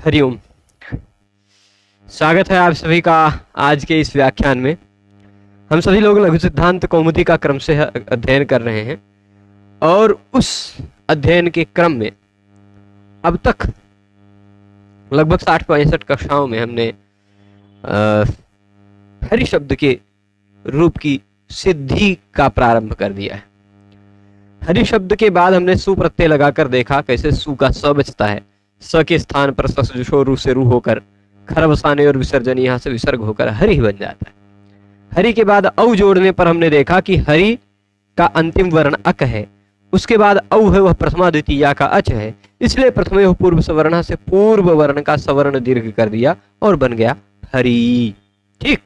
हरिओम। स्वागत है आप सभी का आज के इस व्याख्यान में। हम सभी लोग लघु सिद्धांत कौमुदी का क्रम से अध्ययन कर रहे हैं और उस अध्ययन के क्रम में अब तक लगभग 60-65 कक्षाओं में हमने हरि शब्द के रूप की सिद्धि का प्रारंभ कर दिया है। हरि शब्द के बाद हमने सु प्रत्यय लगाकर देखा कैसे सु का स बचता है, स के स्थान पर ससजुषो रू से रू होकर खर बसाने और विसर्जन यहाँ से विसर्ग होकर हरि बन जाता है। हरि के बाद औ जोड़ने पर हमने देखा कि हरि का अंतिम वर्ण अक है, उसके बाद औ है वह प्रथमा द्वितीया का अच है, इसलिए प्रथमे पूर्व सवर्ण से पूर्व वर्ण का सवर्ण दीर्घ कर दिया और बन गया हरि। ठीक,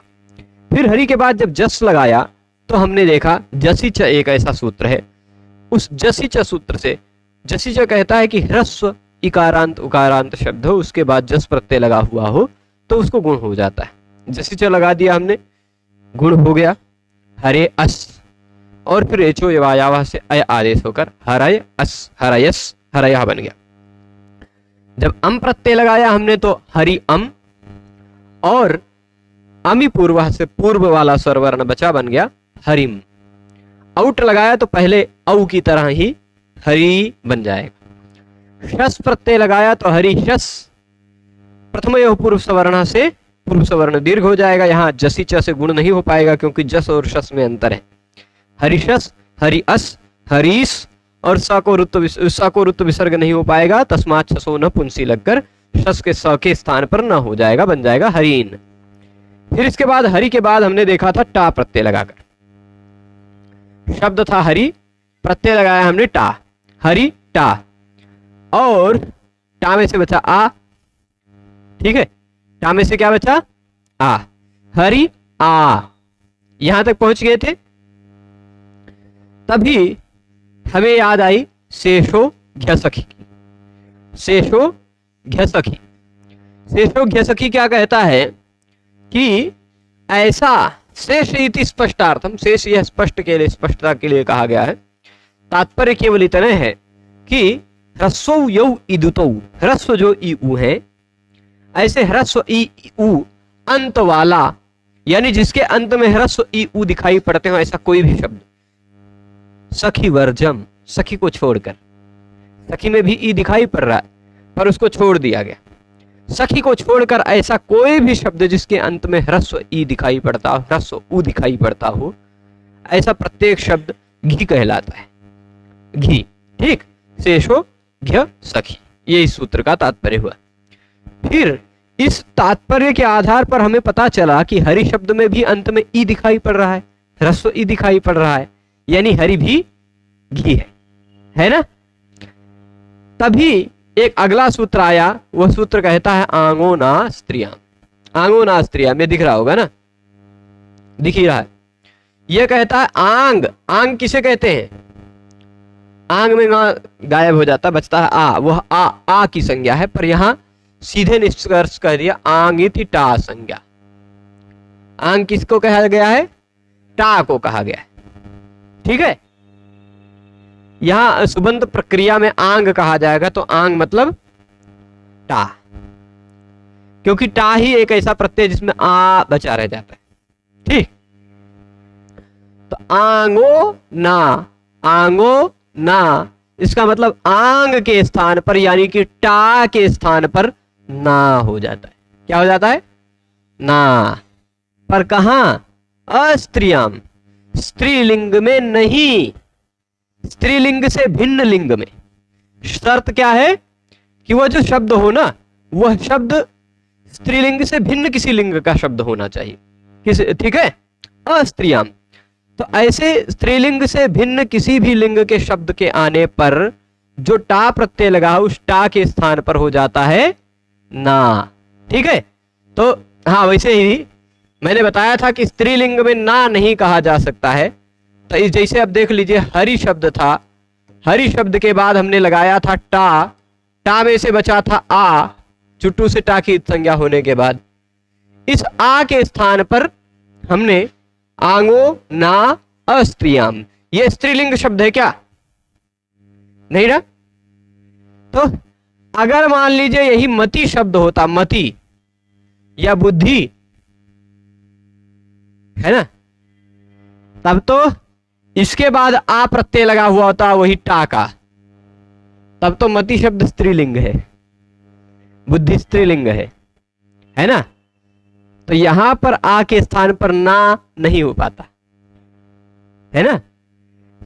फिर हरि के बाद जब जस लगाया तो हमने देखा जसी च एक ऐसा सूत्र है। उस जसी च सूत्र से जसी च कहता है कि ह्रस्व इकारांत उकारांत शब्द हो, उसके बाद जस प्रत्यय लगा हुआ हो तो उसको गुण हो जाता है। जसी च लगा दिया हमने, गुण हो गया हरे अस, और फिर एचो यवायावा से अय आदेश होकर हरय अस हरयस हरया बन गया। जब अम प्रत्यय लगाया हमने तो हरि अम, और अमी पूर्व से पूर्व वाला स्वरवर्ण बचा बन गया हरिम। आउट लगाया तो पहले औ की तरह ही हरि बन जाएगा। शस प्रत्यय लगाया तो हरि शस, प्रथम पूर्व सवर्ण से पूर्व सवर्ण दीर्घ हो जाएगा। यहाँ जसी च से गुण नहीं हो पाएगा क्योंकि जस और शस में अंतर है। हरिशस हरि अस हरीस, और स को रुत्व विसर्ग नहीं हो पाएगा, तस्मात् शसो न पुंसी लगकर शस के स के स्थान पर न हो जाएगा, बन जाएगा हरीन। फिर इसके बाद हरि के बाद हमने देखा था टा प्रत्यय लगाकर। शब्द था हरि, प्रत्यय लगाया हमने टा, हरि टा, और टा में से बचा आ। ठीक है, टा में से क्या बचा आ, हरि आ। यहां तक पहुंच गए थे, तभी हमें याद आई शेषो घ्यसखी की। शेषो घ्यसखी, शेषो घ्यसखी क्या कहता है कि ऐसा शेष इति स्पष्टार्थम, शेष यह स्पष्ट के लिए, स्पष्टता के लिए कहा गया है। तात्पर्य केवल इतना है कि ह्रस्व यौ इदुतौ, ह्रस्व जो ई उ है, ऐसे ह्रस्व ई उ अंत वाला, यानी जिसके अंत में ह्रस्व ई उ दिखाई पड़ते हो, ऐसा कोई भी शब्द। सखी वर्जम, सखी को छोड़कर, सखी में भी ई दिखाई पड़ रहा है पर उसको छोड़ दिया गया। सखी को छोड़कर ऐसा कोई भी शब्द जिसके अंत में ह्रस्व ई दिखाई पड़ता हो, ह्रस्व उ दिखाई पड़ता हो, ऐसा प्रत्येक शब्द घी कहलाता है, घी। ठीक, शेषो घ्य सखी, ये इस सूत्र का तात्पर्य हुआ। फिर इस तात्पर्य के आधार पर हमें पता चला कि हरि शब्द में भी अंत में ई दिखाई पड़ रहा है, ह्रस्व ई दिखाई पड़ रहा है, यानी हरि भी घी है ना। तभी एक अगला सूत्र आया, वह सूत्र कहता है आंगोना स्त्रियां। आंगोना स्त्रियां में दिख रहा होगा ना, दिख ही रहा है। यह कहता है आंग, आंग किसे कहते हैं? आंग में गायब हो जाता, बचता है आ, वह आ की संज्ञा है, पर यहां सीधे निष्कर्ष कर दिया आंग इति टा संज्ञा। आंग किसको कहा गया है? टा को कहा गया है। ठीक है, यहां सुबंध प्रक्रिया में आंग कहा जाएगा तो आंग मतलब टा, क्योंकि टा ही एक ऐसा प्रत्यय जिसमें आ बचा रह जाता है। ठीक, तो आंगो ना, आंगो ना, इसका मतलब आंग के स्थान पर यानी कि टा के स्थान पर ना हो जाता है। क्या हो जाता है? ना। पर कहां? अस्त्रियाम, स्त्रीलिंग में नहीं, स्त्रीलिंग से भिन्न लिंग में। शर्त क्या है कि वह जो शब्द हो ना, वह शब्द स्त्रीलिंग से भिन्न किसी लिंग का शब्द होना चाहिए। ठीक है, अस्त्रियाम। तो ऐसे स्त्रीलिंग से भिन्न किसी भी लिंग के शब्द के आने पर जो टा प्रत्यय लगा उस टा के स्थान पर हो जाता है ना। ठीक है, तो हाँ, वैसे ही मैंने बताया था कि स्त्रीलिंग में ना नहीं कहा जा सकता है। तो इस जैसे अब देख लीजिए, हरि शब्द था, हरि शब्द के बाद हमने लगाया था टा, टा में से बचा था आ, चुट्टू से टा की संज्ञा होने के बाद इस आ के स्थान पर हमने आंगो ना अस्त्रियाम, ये स्त्रीलिंग शब्द है क्या? नहीं ना। तो अगर मान लीजिए यही मति शब्द होता, मति या बुद्धि, है ना, तब तो इसके बाद आ प्रत्यय लगा हुआ होता, वही टा का, तब तो मति शब्द स्त्रीलिंग है, बुद्धि स्त्रीलिंग है ना। तो यहां पर आ के स्थान पर ना नहीं हो पाता, है ना।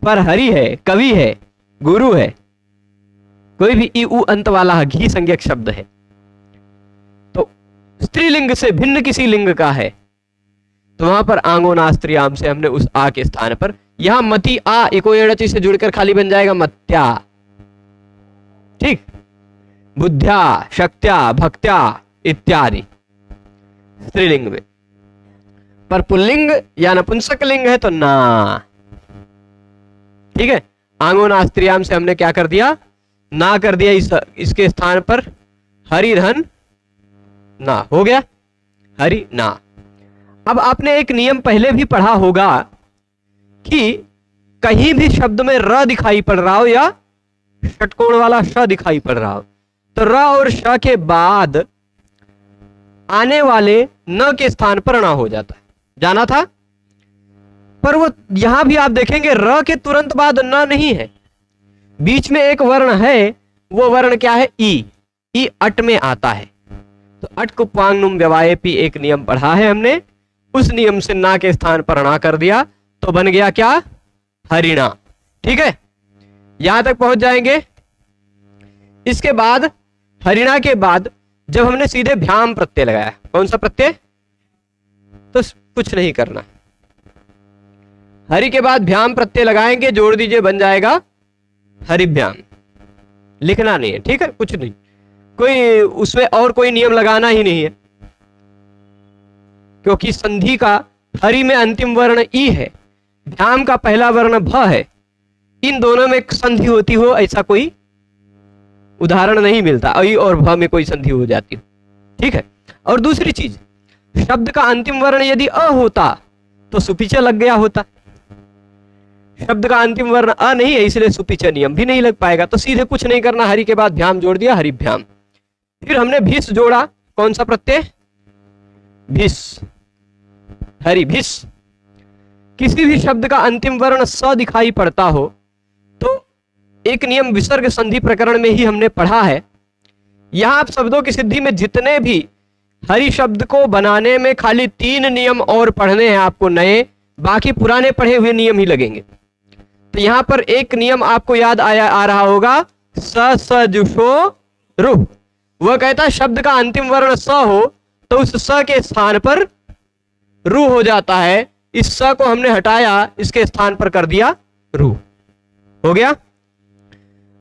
पर हरि है, कवि है, गुरु है, कोई भी ई उ अंत वाला घी संज्ञक शब्द है, तो स्त्रीलिंग से भिन्न किसी लिंग का है, तो वहां पर आंगो नास्त्रियाम से हमने उस आ के स्थान पर, यहां मति आ एको एड़ची से जुड़कर खाली बन जाएगा मत्या, ठीक, बुद्ध्या, शक्त्या, भक्त्या इत्यादि स्त्रीलिंग में। पर पुल्लिंग या नपुंसक लिंग है तो ना, ठीक है। आंगो नास्त्रियाम से हमने क्या कर दिया, ना कर दिया, इसके स्थान पर हरि धन ना हो गया, हरि ना। अब आपने एक नियम पहले भी पढ़ा होगा कि कहीं भी शब्द में र दिखाई पड़ रहा हो या षटकोण वाला श दिखाई पड़ रहा हो, तो र और श के बाद आने वाले न के स्थान पर ना हो जाता है, जाना था। पर वो यहां भी आप देखेंगे र के तुरंत बाद न नहीं है, बीच में एक वर्ण है, वो वर्ण क्या है, ई अट में आता है। तो अट कुपांगनुम व्यवायपी एक नियम पढ़ा है हमने, उस नियम से ना के स्थान पर ना कर दिया तो बन गया क्या, हरिणा, ठीक है। यहां तक पहुंच जाएंगे। इसके बाद हरिणा के बाद जब हमने सीधे भ्याम प्रत्यय लगाया, कौन सा प्रत्यय, तो कुछ नहीं करना, हरि के बाद भ्याम प्रत्यय लगाएंगे, जोड़ दीजिए, बन जाएगा हरिभ्याम, लिखना नहीं है, ठीक है, कुछ नहीं, कोई उसमें और कोई नियम लगाना ही नहीं है, क्योंकि संधि का हरि में अंतिम वर्ण ई है, भ्याम का पहला वर्ण भ है, इन दोनों में संधि होती हो ऐसा कोई उदाहरण नहीं मिलता, ई और भ में कोई संधि हो जाती हो, ठीक है। और दूसरी चीज, शब्द का अंतिम वर्ण यदि अ होता तो सुपिच लग गया होता, शब्द का अंतिम वर्ण अ नहीं है, इसलिए सुपिच नियम भी नहीं लग पाएगा, तो सीधे कुछ नहीं करना, हरि के बाद भ्याम जोड़ दिया, हरिभ्याम। फिर हमने भिस जोड़ा, कौन सा प्रत्यय, भिस, हरि भिस। किसी भी शब्द का अंतिम वर्ण स दिखाई पड़ता हो तो एक नियम विसर्ग संधि प्रकरण में ही हमने पढ़ा है। यहां आप शब्दों की सिद्धि में जितने भी हरि शब्द को बनाने में खाली 3 नियम और पढ़ने हैं आपको नए, बाकी पुराने पढ़े हुए नियम ही लगेंगे। तो यहां पर एक नियम आपको याद आ रहा होगा, स स जुषो रुह, वह कहता है शब्द का अंतिम वर्ण स हो तो उस स के स्थान पर रू हो जाता है, इस स को हमने हटाया, इसके स्थान पर कर दिया रू, हो गया।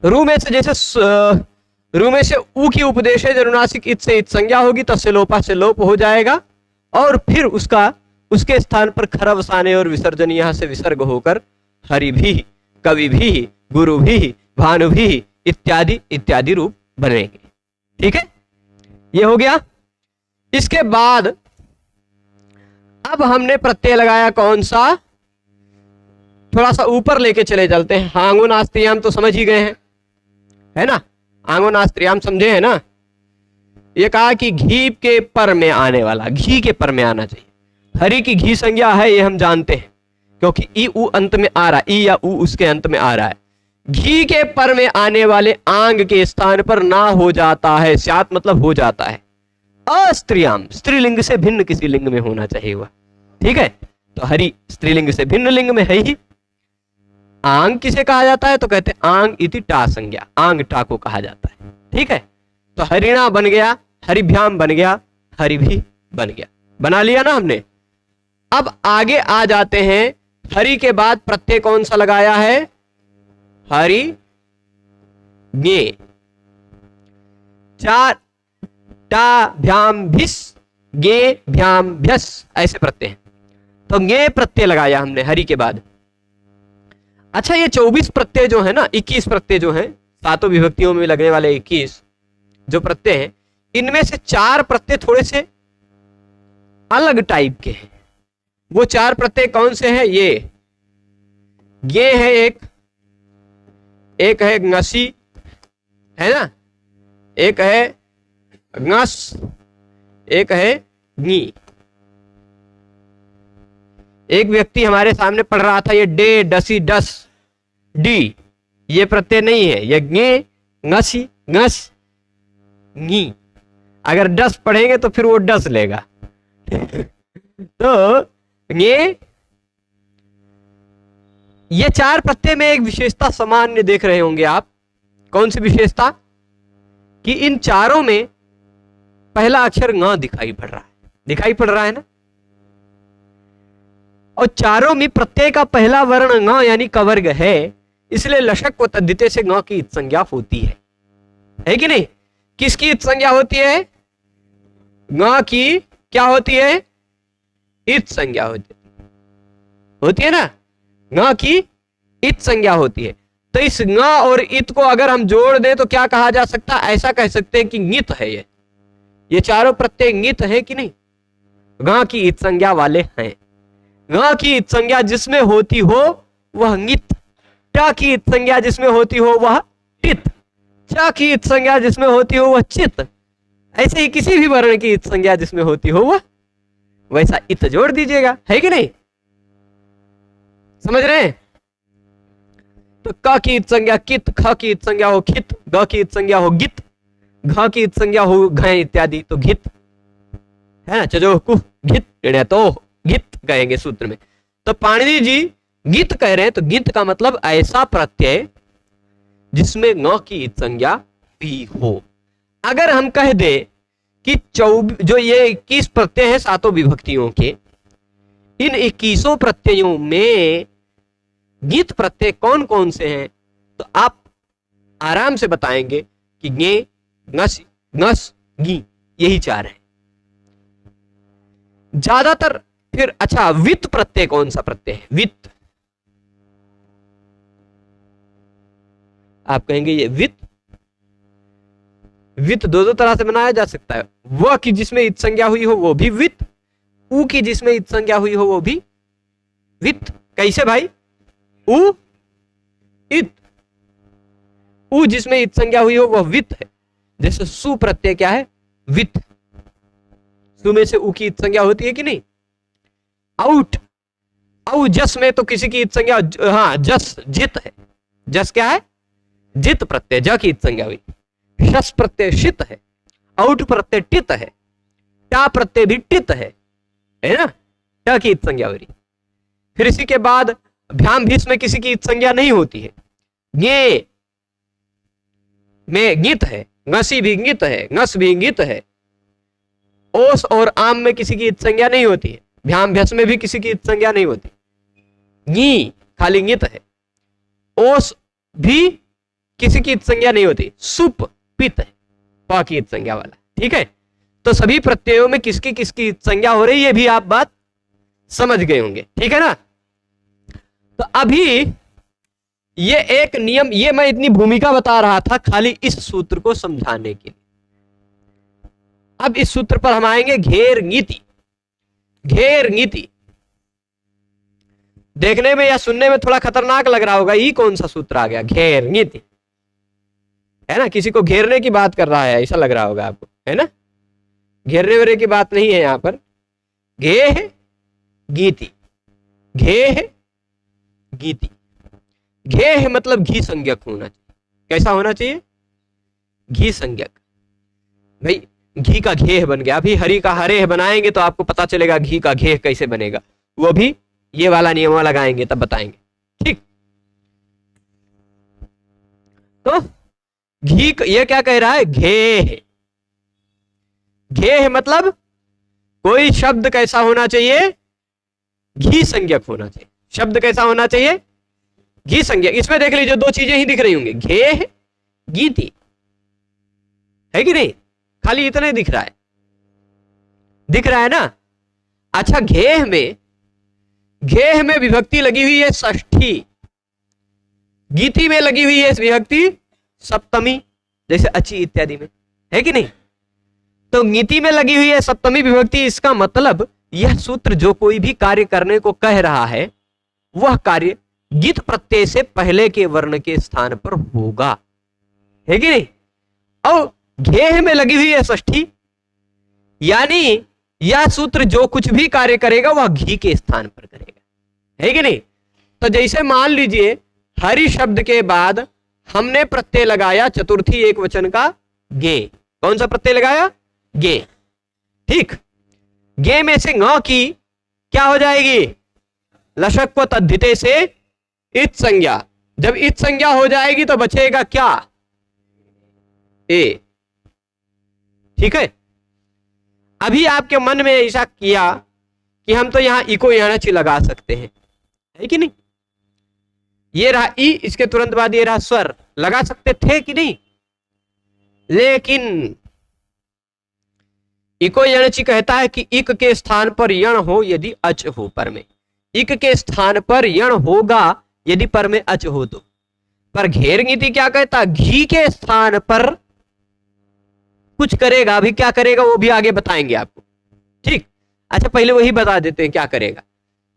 रू में से जैसे रू में से ऊ की उपदेश है, जनुनासिक इत से इत संज्ञा होगी तो से लोपा से लोप हो जाएगा, और फिर उसके स्थान पर खरव साने और विसर्जन यहां से विसर्ग होकर हरि भी, कवि भी, गुरु भी, भानु भी इत्यादि इत्यादि रूप बनेंगे, ठीक है, ये हो गया। इसके बाद अब हमने प्रत्यय लगाया कौन सा, थोड़ा सा ऊपर लेके चले चलते हैं, आंगो नास्त्रियाम तो समझ ही गए हैं, है ना, आंगो नास्त्रियाम समझे हैं ना। ये कहा कि घी के पर में आने वाला, घी के पर में आना चाहिए, हरि की घी संज्ञा है ये हम जानते हैं, क्योंकि ई उ अंत में आ रहा है, ई या उ उसके अंत में आ रहा है। घी के पर में आने वाले आंग के स्थान पर ना हो जाता है, स्यात मतलब हो जाता है, अस्त्रियाम, स्त्रीलिंग से भिन्न किसी लिंग में होना चाहिए वह, ठीक है। तो हरि स्त्रीलिंग से भिन्न लिंग में है ही। आंग किसे कहा जाता है, तो कहते हैं आंग इति टा संज्ञा, आंग टा को कहा जाता है, ठीक है। तो हरिणा बन गया, हरिभ्याम बन गया, हरि भी बन गया, बना लिया ना हमने। अब आगे आ जाते हैं, हरि के बाद प्रत्यय कौन सा लगाया है, हरि गे, चार टा भ्याम भिस, गे भ्याम भ्यस, ऐसे प्रत्यय हैं, तो गे प्रत्यय लगाया हमने हरि के बाद। अच्छा, ये 24 प्रत्यय जो है ना, 21 प्रत्यय जो हैं, सातों विभक्तियों में लगने वाले 21 जो प्रत्यय हैं, इनमें से 4 प्रत्यय थोड़े से अलग टाइप के हैं। वो 4 प्रत्यय कौन से हैं, ये है एक है ngसी, है ना, एक है ngस, एक है गी। एक व्यक्ति हमारे सामने पढ़ रहा था, ये डे, डसी, डस, डी, ये प्रत्यय नहीं है, ये गे, ngसी, ngस, गी। अगर डस पढ़ेंगे तो फिर वो डस लेगा। तो ये चार प्रत्यय में एक विशेषता सामान्य देख रहे होंगे आप। कौन सी विशेषता? कि इन चारों में पहला अक्षर ङ दिखाई पड़ रहा है, दिखाई पड़ रहा है ना। और चारों में प्रत्यय का पहला वर्ण ङ यानी कवर्ग है, इसलिए लशक व तद्धिते से ङ की इत संज्ञा होती है कि नहीं? किसकी इत संज्ञा होती है? ङ की क्या होती है? इत संज्ञा होती है ना। ङ की इत संज्ञा होती है। तो इस ङ और इत को अगर हम जोड़ दें तो क्या कहा जा सकता है? ऐसा कह सकते हैं कि ङित है ये चारों प्रत्यय ङित है कि नहीं? ङ की इत संज्ञा वाले हैं। ङ की इत संज्ञा जिसमें होती हो वह ङित, ट की इत संज्ञा जिसमें होती हो वह टित, च की इत संज्ञा जिसमें होती हो वह चित। ऐसे ही किसी भी वर्ण की इत संज्ञा जिसमें होती हो वह वैसा इत जोड़ दीजिएगा, है कि नहीं? समझ रहे हैं? तो क की इत संज्ञा कित, ख की इत संज्ञा हो खित, ग की इत संज्ञा हो गित, घ की इत संज्ञा हो घ इत्यादि, तो घित है ना। चजो कुह घित, तो गित कहेंगे सूत्र में। तो पाणिनि जी गित कह रहे हैं, तो गित का मतलब ऐसा प्रत्यय जिसमें ङ की इत संज्ञा भी हो। अगर हम कह दे कि जो ये 21 प्रत्यय है सातों विभक्तियों के, इन 21 प्रत्ययों में गित प्रत्यय कौन कौन से हैं, तो आप आराम से बताएंगे कि गे, ngस, ngस, गी, यही चार हैं ज्यादातर। फिर अच्छा, वित्त प्रत्यय कौन सा प्रत्यय है? वित्त, आप कहेंगे ये वित्त दो तरह से बनाया जा सकता है। वह की जिसमें इत संज्ञा हुई हो वो भी वित्त, उ की जिसमें इत संज्ञा हुई हो वो भी वित्त। कैसे भाई? उ इत, उ जिसमें इत संज्ञा हुई हो वह वित्त है। जैसे सु प्रत्यय क्या है? वित्त। सु में से उ की इत संज्ञा होती है कि नहीं? आउट, औ जस में तो किसी की इत संज्ञा, हाँ जस जित है। जस क्या है? जित प्रत्यय, ज की इत संज्ञा हुई। शस प्रत्यय शित है, आउट प्रत्यय टित है, टा प्रत्यय भी टित है ना, ट की इत संज्ञा हो रही। फिर इसी के बाद भ्याम भीष में किसी की इत संज्ञा नहीं होती है। गे में गित है, ngसी भी गित है, ngस भी गित है। ओस और आम में किसी की इत संज्ञा नहीं होती है। भ्याम भ्यस में भी किसी की इत संज्ञा नहीं होती। गी खाली गित है। ओस भी किसी की इत संज्ञा नहीं होती। सुप पित है, प की इत संज्ञा वाला। ठीक है, तो सभी प्रत्ययों में किसकी किसकी इत संज्ञा हो रही है, ये भी आप बात समझ गए होंगे। ठीक है ना। तो अभी ये एक नियम, ये मैं इतनी भूमिका बता रहा था खाली इस सूत्र को समझाने के लिए। अब इस सूत्र पर हम आएंगे, घेर नीति। घेर नीति देखने में या सुनने में थोड़ा खतरनाक लग रहा होगा, ये कौन सा सूत्र आ गया? घेर नीति है ना, किसी को घेरने की बात कर रहा है ऐसा लग रहा होगा आपको, है ना। घेरने वेरे की बात नहीं है यहां पर। घे है गीति, घे है गीति। घे है मतलब घी संज्ञक होना चाहिए। कैसा होना चाहिए? घी संज्ञक। भाई घी का घेह बन गया, अभी हरी का हरे बनाएंगे तो आपको पता चलेगा घी का घेह कैसे बनेगा, वो भी ये वाला नियम लगाएंगे तब बताएंगे। ठीक, तो घी ये क्या कह रहा है? घेह। घेह मतलब कोई शब्द कैसा होना चाहिए? घी संज्ञक होना चाहिए। शब्द कैसा होना चाहिए? घी संज्ञक। इसमें देख लीजिए दो चीजें ही दिख रही होंगी, घेह गीति, है कि नहीं? खाली इतना ही दिख रहा है, दिख रहा है ना। अच्छा, घेह में विभक्ति लगी हुई है षष्ठी, गीति में लगी हुई है विभक्ति सप्तमी, जैसे अची इत्यादि में, है कि नहीं। तो गीति में लगी हुई है सप्तमी विभक्ति, इसका मतलब यह सूत्र जो कोई भी कार्य करने को कह रहा है वह कार्य गीत प्रत्यय से पहले के वर्ण के स्थान पर होगा, है कि नहीं। और घेह में लगी हुई है षष्ठी, यानी यह सूत्र जो कुछ भी कार्य करेगा वह घी के स्थान पर करेगा, है कि नहीं। तो जैसे मान लीजिए हरि शब्द के बाद हमने प्रत्यय लगाया चतुर्थी एक वचन का गे, कौन सा प्रत्यय लगाया, गे, ठीक। गे में से ङ की क्या हो जाएगी, लशक को तद्धिते से इत संज्ञा, जब इत संज्ञा हो जाएगी तो बचेगा क्या, ए, ठीक है। अभी आपके मन में ऐसा किया कि हम तो यहां इको याणच लगा सकते हैं, है कि नहीं। ये रहा ई, इसके तुरंत बाद ये रहा स्वर, लगा सकते थे कि नहीं, लेकिन इको यणचि कहता है कि इक के स्थान पर यण हो यदि अच हो पर में, इक के स्थान पर यण होगा यदि पर में अच हो तो। पर घेर नीति क्या कहता, घी के स्थान पर कुछ करेगा, अभी क्या करेगा वो भी आगे बताएंगे आपको, ठीक। अच्छा पहले वही बता देते हैं क्या करेगा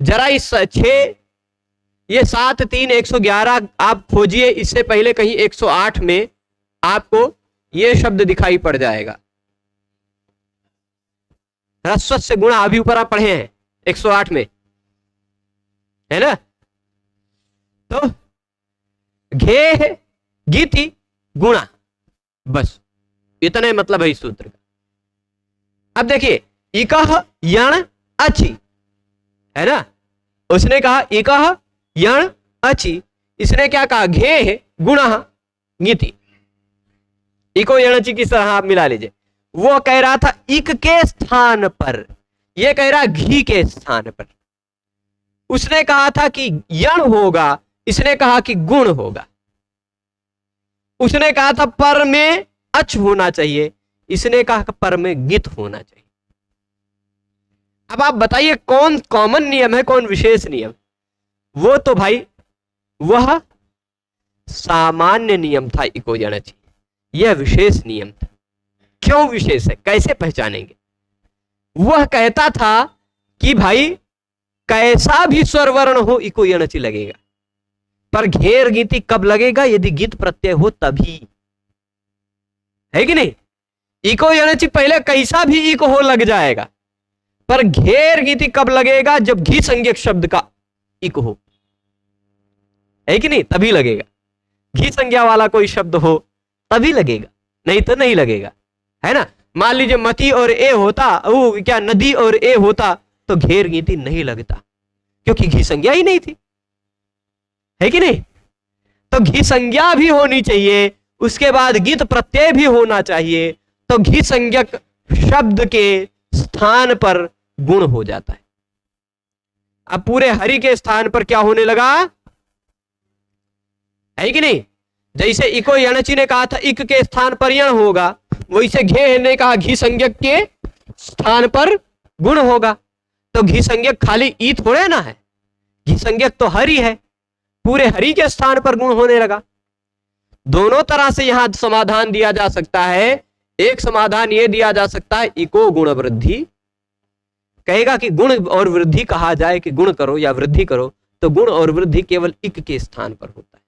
जरा। इस 6 ये 7 3 111 आप खोजिए, इससे पहले कहीं 108 में आपको ये शब्द दिखाई पड़ जाएगा, ह्रस्व से गुणा, अभी ऊपर आप पढ़े हैं 108 में, है ना। तो घे गीति गुणा, बस इतना ही मतलब है इस सूत्र का। अब देखिए इकह यण अचि, है ना, उसने कहा इकह यण अचि, इसने क्या कहा, घे गुणा गीति, इको यणचि की तरह आप मिला लीजिए। वो कह रहा था इक के स्थान पर, ये कह रहा घी के स्थान पर। उसने कहा था कि यण होगा, इसने कहा कि गुण होगा। उसने कहा था पर में अच होना चाहिए, इसने कहा कि पर में गित होना चाहिए। अब आप बताइए कौन कॉमन नियम है, कौन विशेष नियम। वो तो भाई वह सामान्य नियम था इको यणचि, यह विशेष नियम था। क्यों विशेष है, कैसे पहचानेंगे। वह कहता था कि भाई कैसा भी स्वर वर्ण हो इको यणचि लगेगा, पर घेर गीति कब लगेगा, यदि गित प्रत्यय हो तभी, है कि नहीं। इको यणचि पहले कैसा भी इको हो लग जाएगा, पर घेर गीति कब लगेगा, जब घी संज्ञक शब्द का इको हो, है कि नहीं, तभी लगेगा। घी संज्ञा वाला कोई शब्द हो तभी लगेगा, नहीं तो नहीं लगेगा, है ना। मान लीजिए मती और ए होता, वो क्या नदी और ए होता, तो घेर गीति नहीं लगता, क्योंकि घी संज्ञा ही नहीं थी, है कि नहीं। तो घी संज्ञा भी होनी चाहिए, उसके बाद गित प्रत्यय भी होना चाहिए, तो घी संज्ञक शब्द के स्थान पर गुण हो जाता है। अब पूरे हरि के स्थान पर क्या होने लगा, है कि नहीं। जैसे इको यणचि ने कहा था इक के स्थान पर यण होगा, वैसे घे ने कहा घी संज्ञक के स्थान पर गुण होगा। तो घी संज्ञक खाली ई थोड़े ना है, घी संज्ञक तो हरि है, पूरे हरि के स्थान पर गुण होने लगा। दोनों तरह से यहां समाधान दिया जा सकता है। एक समाधान यह दिया जा सकता है इको गुण वृद्धि, कहेगा कि गुण और वृद्धि कहा जाए कि गुण करो या वृद्धि करो, तो गुण और वृद्धि केवल इक के स्थान पर होता है,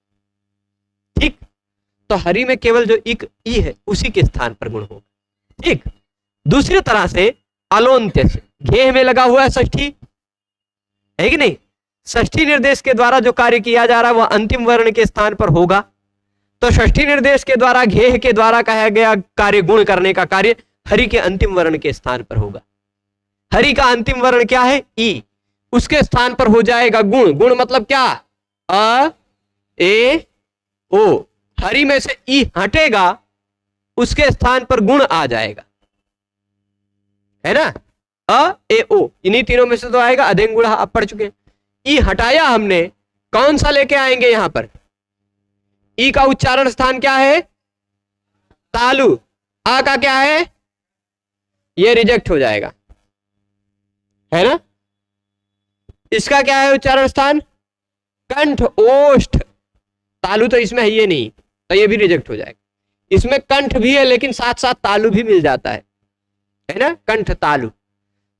ठीक। तो हरि में केवल जो इक ई है उसी के स्थान पर गुण होगा, ठीक। दूसरी तरह से अलोन्त्य से, घेह में लगा हुआ है षष्ठी, है कि नहीं। षष्ठी निर्देश के द्वारा जो कार्य किया जा रहा है वह अंतिम वर्ण के स्थान पर होगा, तो षष्ठी निर्देश के द्वारा घेह के द्वारा कहा गया कार्य, गुण करने का कार्य हरि के अंतिम वर्ण के स्थान पर होगा। हरि का अंतिम वर्ण क्या है, ई, उसके स्थान पर हो जाएगा गुण। गुण मतलब क्या, अ ए ओ, हरि में से ई हटेगा, उसके स्थान पर गुण आ जाएगा, है ना। अ ए ओ, इन्हीं तीनों में से तो आएगा। अधेंग गुणा आप पढ़ चुके हैं। ई हटाया हमने, कौन सा लेके आएंगे यहां पर, ई का उच्चारण स्थान क्या है, तालु। आ का क्या है, ये रिजेक्ट हो जाएगा, है ना। इसका क्या है उच्चारण स्थान, कंठ ओष्ठ। तालु तो इसमें है ये नहीं, तो ये भी रिजेक्ट हो जाएगा। इसमें कंठ भी है लेकिन साथ साथ तालु भी मिल जाता है ना, कंठ तालु।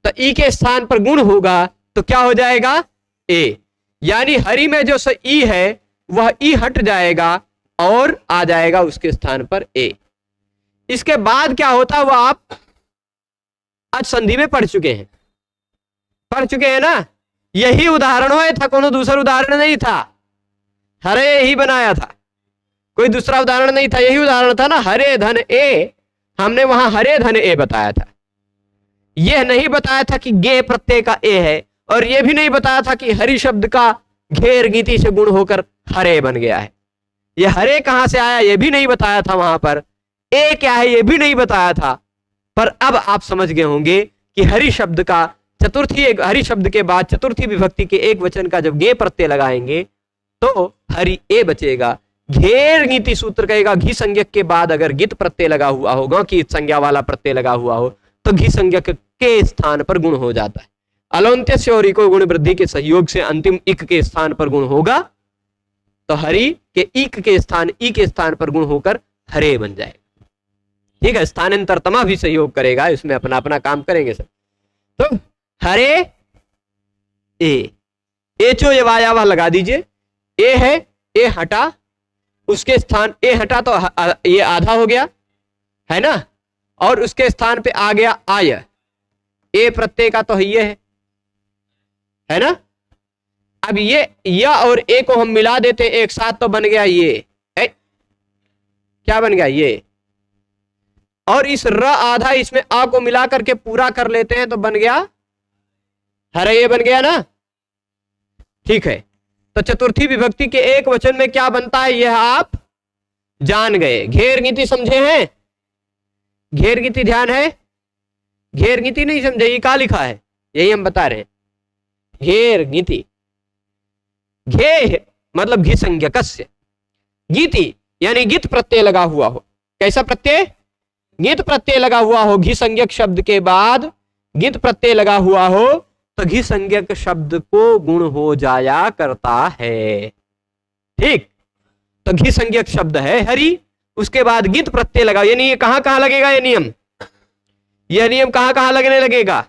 तो ई के स्थान पर गुण होगा तो क्या हो जाएगा, ए, यानी हरि में जो ई है वह ई हट जाएगा और आ जाएगा उसके स्थान पर ए। इसके बाद क्या होता वो आप आज संधि में पढ़ चुके हैं ना। यही उदाहरण हो था, कोनो दूसरा उदाहरण नहीं था। हरे ही बनाया था, कोई दूसरा उदाहरण नहीं था, यही उदाहरण था ना। हरे धन ए, हमने वहां हरे धन ए बताया था। यह नहीं बताया था कि गे प्रत्यय का ए है, और यह भी नहीं बताया था कि हरि शब्द का घेर गीति से गुण होकर हरे बन गया है। यह हरे कहां से आया यह भी नहीं बताया था वहां पर। ए क्या है यह भी नहीं बताया था। पर अब आप समझ गए होंगे कि हरि शब्द का हरि शब्द के बाद चतुर्थी विभक्ति के एक वचन का जब गे प्रत्यय लगाएंगे तो हरि ए बचेगा। घेर नीति सूत्र कहेगा घी संज्ञक के बाद अगर गित प्रत्यय लगा हुआ होगा, कि संज्ञा वाला प्रत्यय लगा हुआ हो, तो घी संज्ञक के स्थान पर गुण हो जाता है। अलौंत्य से और इको गुण वृद्धि के सहयोग से अंतिम इक के स्थान पर गुण होगा, तो हरि के इक के स्थान ई के स्थान पर गुण होकर हरे बन जाएगा। ठीक है, स्थानांतरतमा भी सहयोग करेगा, इसमें अपना अपना काम करेंगे सब। तो हरे ए, एचो ये वायावा लगा दीजिए। ए है, ए हटा, उसके स्थान ए हटा तो ये आधा हो गया है ना, और उसके स्थान पे आ गया आय। ए प्रत्यय का तो ये है ना। अब ये या और ए को हम मिला देते एक साथ तो बन गया ये क्या बन गया ये, और इस र आधा इसमें आ को मिला करके पूरा कर लेते हैं तो बन गया हरे ये बन गया ना। ठीक है, तो चतुर्थी विभक्ति के एक वचन में क्या बनता है यह आप जान गए। घेर नीति समझे हैं? घेर नीति ध्यान है? घेर नीति नहीं समझे, ये क्या लिखा है यही हम बता रहे हैं। घेर नीति, घे मतलब घी संज्ञकस्य, गीति यानी गित प्रत्यय लगा हुआ हो। कैसा प्रत्यय? गित प्रत्यय लगा हुआ हो। घी संज्ञक शब्द के बाद गित प्रत्यय लगा हुआ हो तो घी संज्ञक शब्द को गुण हो जाया करता है। ठीक, तो घी संज्ञक शब्द है हरि, उसके बाद गित प्रत्यय लगा, यानी ये कहां कहां लगेगा ये नियम? यह नियम कहां कहां लगने लगेगा?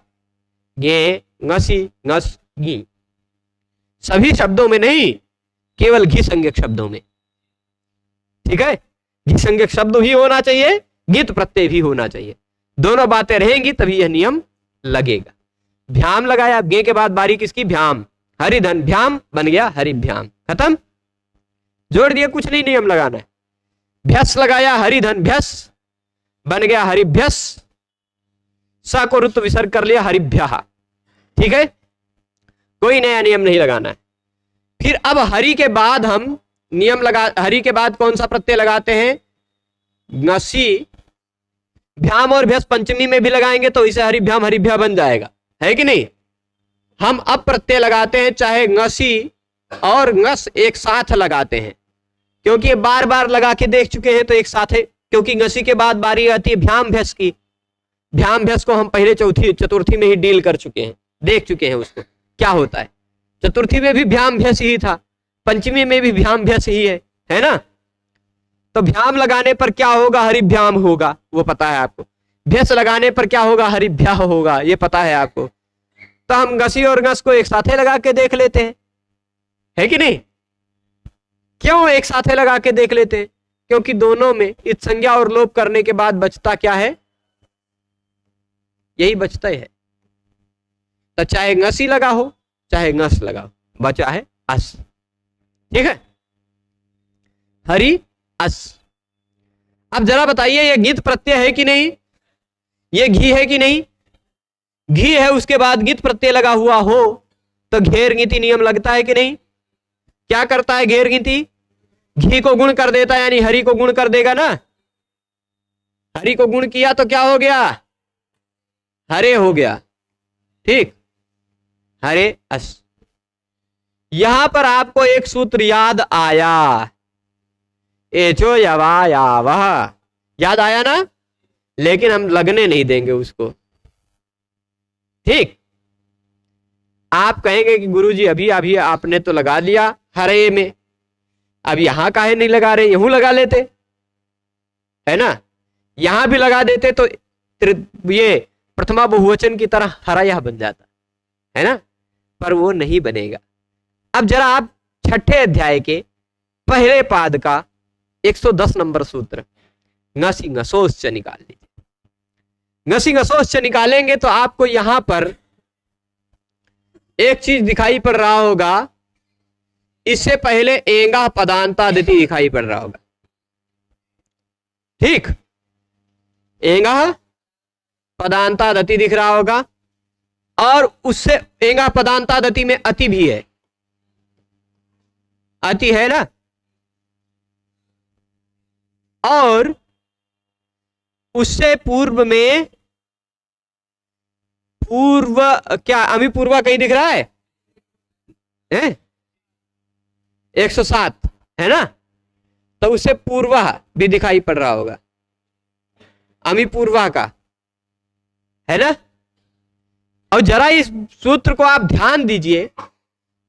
गे, ngसी, ngस, गी, सभी शब्दों में नहीं, केवल घी संज्ञक शब्दों में। ठीक है, घी संज्ञक शब्द भी होना चाहिए, गित प्रत्यय भी होना चाहिए, दोनों बातें रहेंगी तभी यह नियम लगेगा। भ्याम लगाया, गे के बाद बारी किसकी? भ्याम। हरिधन भ्याम बन गया हरिभ्याम, खत्म, जोड़ दिया, कुछ नहीं नियम लगाना है। भ्यस लगाया, हरिधन भ्यस बन गया हरिभ्यस, स को ऋतु विसर्ग कर लिया हरिभ्यः। ठीक है, कोई नया नियम नहीं लगाना है। फिर अब हरि के बाद हम नियम हरि के बाद कौन सा प्रत्यय लगाते हैं? ngसी। भ्याम और भ्यस पंचमी में भी लगाएंगे तो इसे हरिभ्याम हरिभ्या बन जाएगा, है कि नहीं। हम अब प्रत्यय लगाते हैं, चाहे ngसी और ngस एक साथ लगाते हैं, क्योंकि बार बार लगा के देख चुके हैं तो एक साथ है। क्योंकि ngसी के बाद बारी आती है भ्याम भ्यस की। भ्याम भ्यस को हम पहले चतुर्थी में ही डील कर चुके हैं, देख चुके हैं उसको क्या होता है। चतुर्थी में भी भ्याम भ्यस ही था, पंचमी में भी भ्याम भ्यस ही है ना। तो भ्याम लगाने पर क्या होगा? हरिभ्याम होगा, वो पता है आपको। भ्यस लगाने पर क्या होगा? हरिभ्या होगा, ये पता है आपको। तो हम ngसी और ngस को एक साथे लगा के देख लेते हैं, है कि नहीं। क्यों एक साथे लगा के देख लेते हैं? क्योंकि दोनों में इत संज्ञा और लोप करने के बाद बचता क्या है? यही बचता है। तो चाहे ngसी लगा हो चाहे ngस लगा हो, बचा है अस। ठीक है, हरि अस। अब जरा बताइए ये गित प्रत्यय है कि नहीं? ये घी है कि नहीं? घी है, उसके बाद गित प्रत्यय लगा हुआ हो तो घेर नीति नियम लगता है कि नहीं? क्या करता है घेर नीति? घी को गुण कर देता है, यानी हरि को गुण कर देगा ना। हरि को गुण किया तो क्या हो गया? हरे हो गया। ठीक, हरे अस। यहां पर आपको एक सूत्र याद आया, एचो यवा यावह, याद आया ना। लेकिन हम लगने नहीं देंगे उसको। ठीक, आप कहेंगे कि गुरुजी अभी अभी आपने तो लगा लिया हरे में, अब यहां काहे नहीं लगा रहे, यूं लगा लेते, है ना। यहां भी लगा देते तो ये प्रथमा बहुवचन की तरह हराया बन जाता, है ना, पर वो नहीं बनेगा। अब जरा आप छठे अध्याय के पहले पाद का 110 नंबर सूत्र, ngasi ngsos च निकाल लीजिए। ngasi ngsos च निकालेंगे तो आपको यहां पर एक चीज दिखाई पड़ रहा होगा, इससे पहले एंगा पदांतादिति दिखाई पड़ रहा होगा। ठीक, एंगा पदांतादति दिख रहा होगा, और उससे एंगा पदांतादति में अति भी है, अति है ना, और उससे पूर्व में पूर्व, क्या अमी पूर्वा कहीं दिख रहा है? 107 है ना, तो उससे पूर्वा भी दिखाई पड़ रहा होगा, अमी पूर्वा का, है ना। और जरा इस सूत्र को आप ध्यान दीजिए,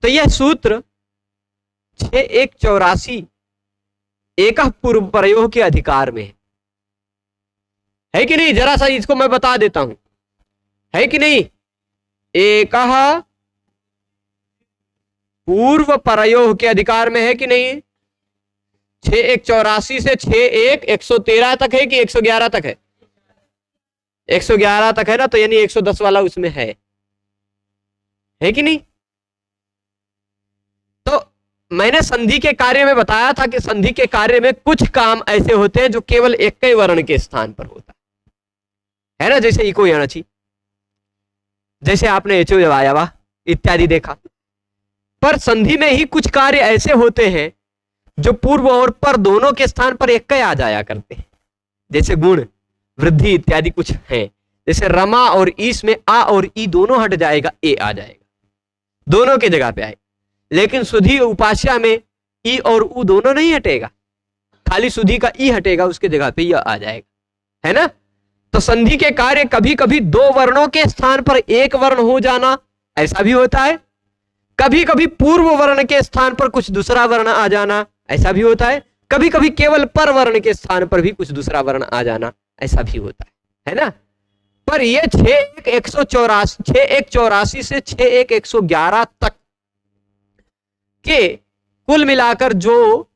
तो यह सूत्र 6184 एक पूर्व प्रयोग के अधिकार में है कि नहीं? जरा सा इसको मैं बता देता हूं, है कि नहीं? एक पूर्व प्रयोग के अधिकार में है कि नहीं? 6184 से 113 तक है कि 111 तक है? 111 तक है ना, तो यानी 110 वाला उसमें है कि नहीं? तो मैंने संधि के कार्य में बताया था कि संधि के कार्य में कुछ काम ऐसे होते हैं जो केवल एक ही वर्ण के स्थान पर होता है ना, जैसे इको यणचि, जैसे आपने एचो वायावा इत्यादि देखा। पर संधि में ही कुछ कार्य ऐसे होते हैं जो पूर्व और पर दोनों के स्थान पर एक ही आ जाया करते हैं, जैसे गुण, वृद्धि इत्यादि कुछ हैं। जैसे रमा और ईस में आ और ई दोनों हट जाएगा, ए आ जाएगा, दोनों के जगह पे आएगा। लेकिन सुधी उपास्या में ई और उ दोनों नहीं हटेगा, खाली सुधी का ई हटेगा, उसके जगह पे यह आ जाएगा, है ना। तो संधि के कार्य कभी कभी दो वर्णों के स्थान पर एक वर्ण हो जाना, ऐसा भी होता है। कभी कभी पूर्व वर्ण के स्थान पर कुछ दूसरा वर्ण आ जाना, ऐसा भी होता है। कभी कभी केवल पर वर्ण के स्थान पर भी कुछ दूसरा वर्ण आ जाना, ऐसा भी होता है ना। पर ये 6184 से 111 तक के कुल मिलाकर जो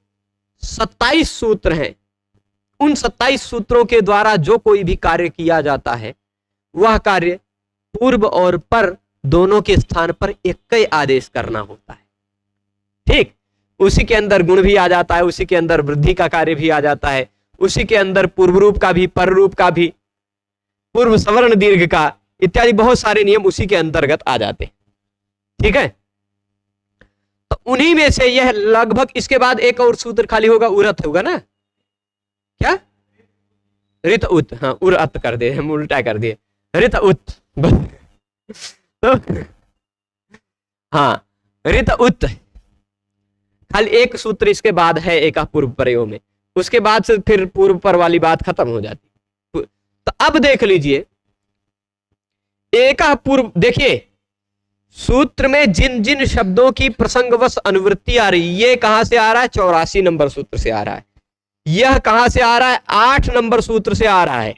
27 सूत्र हैं, उन 27 सूत्रों के द्वारा जो कोई भी कार्य किया जाता है, वह कार्य पूर्व और पर दोनों के स्थान पर एक ही आदेश करना होता है। ठीक, उसी के अंदर गुण भी आ जाता है, उसी के अंदर वृद्धि का कार्य भी आ जाता है, उसी के अंदर पूर्व रूप का भी, पर रूप का भी, पूर्व सवर्ण दीर्घ का इत्यादि बहुत सारे नियम उसी के अंतर्गत आ जाते हैं। ठीक है, तो उन्हीं में से यह लगभग, इसके बाद एक और सूत्र खाली होगा, उरत होगा ना, क्या रित उत, हाँ उरत कर दे, हम उल्टा कर दिए, रित उत तो हाँ रित उत, खाली एक सूत्र इसके बाद है एक पूर्व प्रयोग में, उसके बाद से फिर पूर्व पर वाली बात खत्म हो जाती। तो अब देख लीजिए, एक पूर्व, देखिए सूत्र में जिन जिन शब्दों की प्रसंगवश अनुवृत्ति आ रही, ये कहां से आ रहा है? 84 नंबर सूत्र से आ रहा है। यह कहां से आ रहा है? 8 नंबर सूत्र से आ रहा है।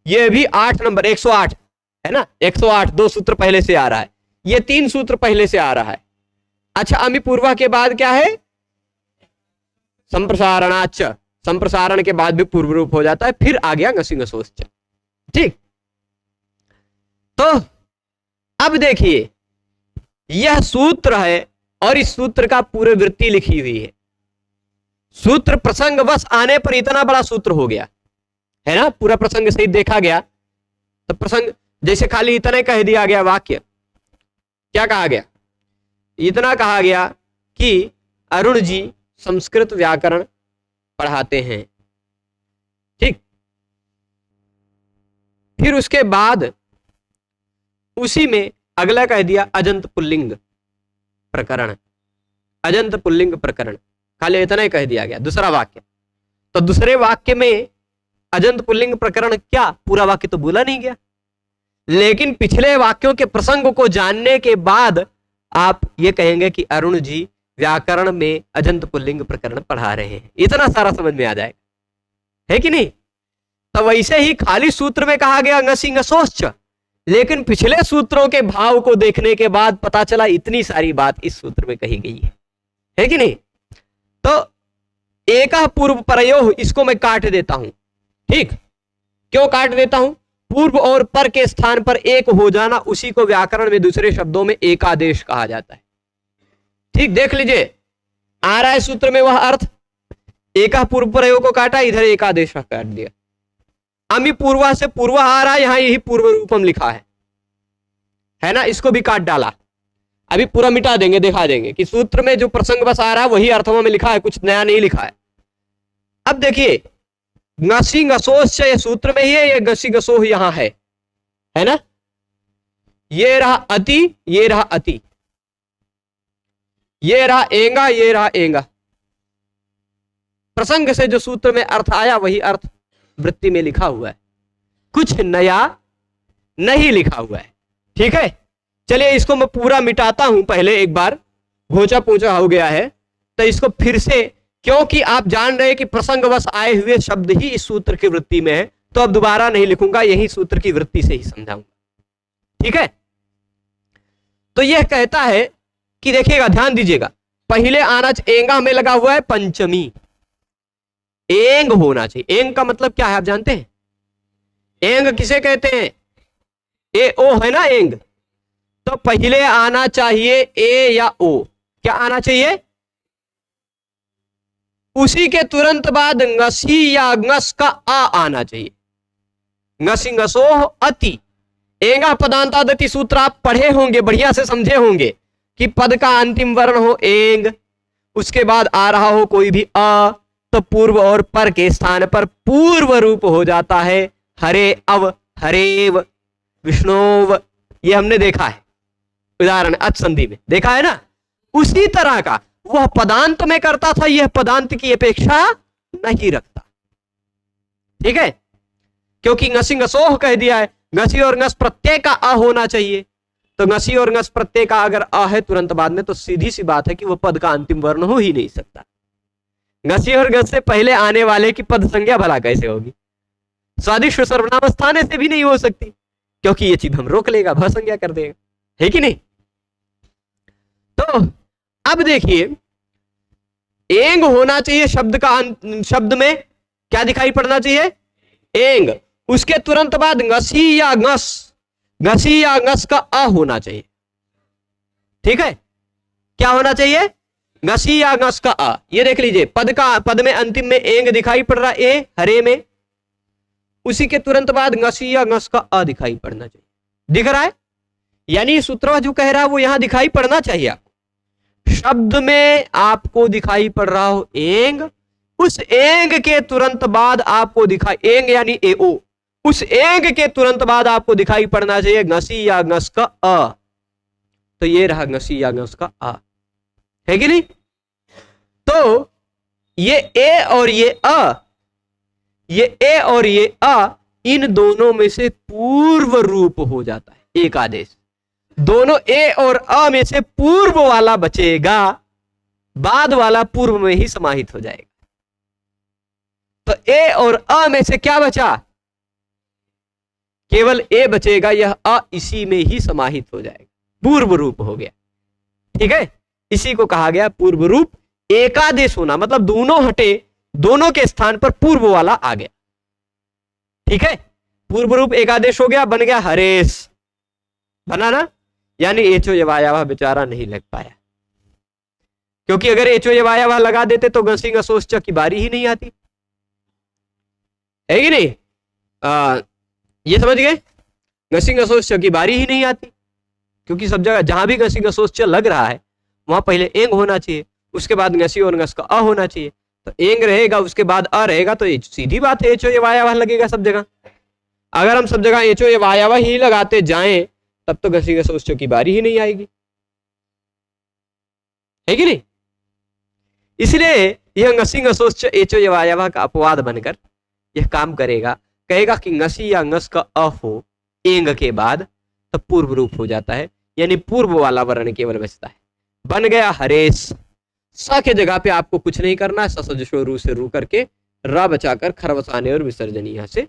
यह भी 8 नंबर, 108 है ना, 108 दो सूत्र पहले से आ रहा है, ये 3 सूत्र पहले से आ रहा है। अच्छा, अमी पूर्वा के बाद क्या है? संप्रसारणाच, संप्रसारण के बाद भी पूर्व रूप हो जाता है, फिर आ गया ngसी ngsos च। ठीक, तो अब देखिए यह सूत्र है और इस सूत्र का पूरे वृत्ति लिखी हुई है। सूत्र प्रसंग बस आने पर इतना बड़ा सूत्र हो गया है ना, पूरा प्रसंग सहित देखा गया। तो प्रसंग जैसे खाली इतना कह दिया गया, वाक्य क्या कहा गया? इतना कहा गया कि अरुण जी संस्कृत व्याकरण पढ़ाते हैं। ठीक, फिर उसके बाद उसी में अगला कह दिया अजंत पुल्लिंग प्रकरण, अजंत पुल्लिंग प्रकरण, खाली इतना ही कह दिया गया, दूसरा वाक्य। तो दूसरे वाक्य में अजंत पुल्लिंग प्रकरण क्या, पूरा वाक्य तो बोला नहीं गया, लेकिन पिछले वाक्यों के प्रसंग को जानने के बाद आप ये कहेंगे कि अरुण जी व्याकरण में अजंत पुल्लिंग प्रकरण पढ़ा रहे हैं, इतना सारा समझ में आ जाएगा, है कि नहीं। तो वैसे ही खाली सूत्र में कहा गया ngसी ngsos च, लेकिन पिछले सूत्रों के भाव को देखने के बाद पता चला इतनी सारी बात इस सूत्र में कही गई है कि नहीं। तो एक पूर्व प्रयोग, इसको मैं काट देता हूं, ठीक, क्यों काट देता हूं? पूर्व और पर के स्थान पर एक हो जाना, उसी को व्याकरण में दूसरे शब्दों में एकादेश कहा जाता है। ठीक, देख लीजिए, आ रहा है सूत्र में वह अर्थ, एका पूर्व प्रयोग को काटा, इधर एकादेश काट दिया। अमी पूर्वा से पूर्व आ रहा है, यहां यही पूर्व रूपम लिखा है ना, इसको भी काट डाला। अभी पूरा मिटा देंगे, दिखा देंगे कि सूत्र में जो प्रसंग बस आ रहा है वही अर्थों में लिखा है, कुछ नया नहीं लिखा है। अब देखिए, गसी गसोश ये सूत्र में ही है, ये गसी गसोह यहां है ना, ये रहा अति, ये रहा अति, ये रहा एंगा, ये रहा एंगा। प्रसंग से जो सूत्र में अर्थ आया वही अर्थ वृत्ति में लिखा हुआ है, कुछ नया नहीं लिखा हुआ है। ठीक है, चलिए इसको मैं पूरा मिटाता हूं, पहले एक बार घोचा पोचा हो गया है तो इसको फिर से, क्योंकि आप जान रहे हैं कि प्रसंगवश आए हुए शब्द ही इस सूत्र की वृत्ति में है, तो अब दोबारा नहीं लिखूंगा, यही सूत्र की वृत्ति से ही समझाऊंगा। ठीक है, तो यह कहता है कि देखिएगा, ध्यान दीजिएगा, पहले आना एंगा में लगा हुआ है पंचमी, एंग होना चाहिए। एंग का मतलब क्या है आप जानते हैं? एंग किसे कहते हैं? ए ओ है ना एंग, तो पहले आना चाहिए ए या ओ। क्या आना चाहिए? उसी के तुरंत बाद ngसी या ngस का आ आना चाहिए। ngसी ngसोह अति, एंगा पदांतादति सूत्र आप पढ़े होंगे, बढ़िया से समझे होंगे कि पद का अंतिम वर्ण हो एंग, उसके बाद आ रहा हो कोई भी अ, तो पूर्व और पर के स्थान पर पूर्व रूप हो जाता है हरे अव, हरेव, विष्णोव। ये हमने देखा है उदाहरण अच संधि में, देखा है ना। उसी तरह का वह पदांत में करता था, यह पदांत की अपेक्षा नहीं रखता। ठीक है, क्योंकि ngसी ngसोह कह दिया है, ngसी और ngस प्रत्यय का अ होना चाहिए, तो ngसी और ngस प्रत्यय का अगर अ है तुरंत बाद में, तो सीधी सी बात है कि वह पद का अंतिम वर्ण हो ही नहीं सकता। ngसी और ngस से पहले आने वाले की पद संज्ञा भला कैसे होगी? स्वादिष्ट सर्वनाम स्थान से भी नहीं हो सकती, क्योंकि ये चीज हम रोक लेगा, भ संज्ञा कर देगा, है कि नहीं। तो अब देखिए, एंग होना चाहिए शब्द का, शब्द में क्या दिखाई पड़ना चाहिए? एंग, उसके तुरंत बाद ngसी या ngस, ngसी या ngस का अ होना चाहिए। ठीक है, क्या होना चाहिए? ngसी या ngस का अ। ये देख लीजिए, पद में अंतिम में एंग दिखाई पड़ रहा है, ए हरे में, उसी के तुरंत बाद ngसी या ngस का अ दिखाई पड़ना चाहिए। दिख रहा है? यानी सूत्र जो कह रहा है वो यहां दिखाई पड़ना चाहिए आपको। शब्द में आपको दिखाई पड़ रहा हो एंग, उस एंग के तुरंत बाद आपको दिखाई, एंग यानी ए ओ, उस एंग के तुरंत बाद आपको दिखाई पड़ना चाहिए ngसी या ngस का अ। तो ये रहा ngसी या ngस का अ, है कि नहीं। तो ये ए और ये अ, ये ए और ये अ, इन दोनों में से पूर्व रूप हो जाता है एक आदेश। दोनों ए और अ में से पूर्व वाला बचेगा, बाद वाला पूर्व में ही समाहित हो जाएगा। तो ए और अ में से क्या बचा? केवल ए बचेगा, यह अ इसी में ही समाहित हो जाएगा, पूर्व रूप हो गया। ठीक है, इसी को कहा गया पूर्व रूप। एकादेश होना मतलब दोनों हटे, दोनों के स्थान पर पूर्व वाला आ गया। ठीक है, पूर्व रूप एकादेश हो गया, बन गया हरेश, बना ना। यानी एचो यवायावा बेचारा नहीं लग पाया, क्योंकि अगर एचो यवायावा लगा देते तो ngसी ngसोश च की बारी ही नहीं आती, है कि नहीं। ये समझ गए, ngसी ngसोश च की बारी ही नहीं आती, क्योंकि सब जगह जहां भी ngसी ngसोश च लग रहा है वहां पहले एंग होना चाहिए, उसके बाद ngसी और ngस का अ होना चाहिए। तो एंग रहेगा, उसके बाद अ रहेगा, तो सीधी बात है एचो यवायावा लगेगा सब जगह। अगर हम सब जगह एचो यवायावा ही लगाते जाएं तब तो ngसी ngसोश च की बारी ही नहीं आएगी, है कि नहीं। इसलिए यह ngसी ngसोश च एचो यवायावा का अपवाद बनकर यह काम करेगा, कहेगा कि ngसी या ngस का अ हो एंग के बाद, तब पूर्व रूप हो जाता है, यानी पूर्व वाला वर्ण केवल बचता है, बन गया हरेश। स के जगह पे आपको कुछ नहीं करना है, ससजो रू से रू करके र बचाकर खरवसाने और विसर्जन यहां से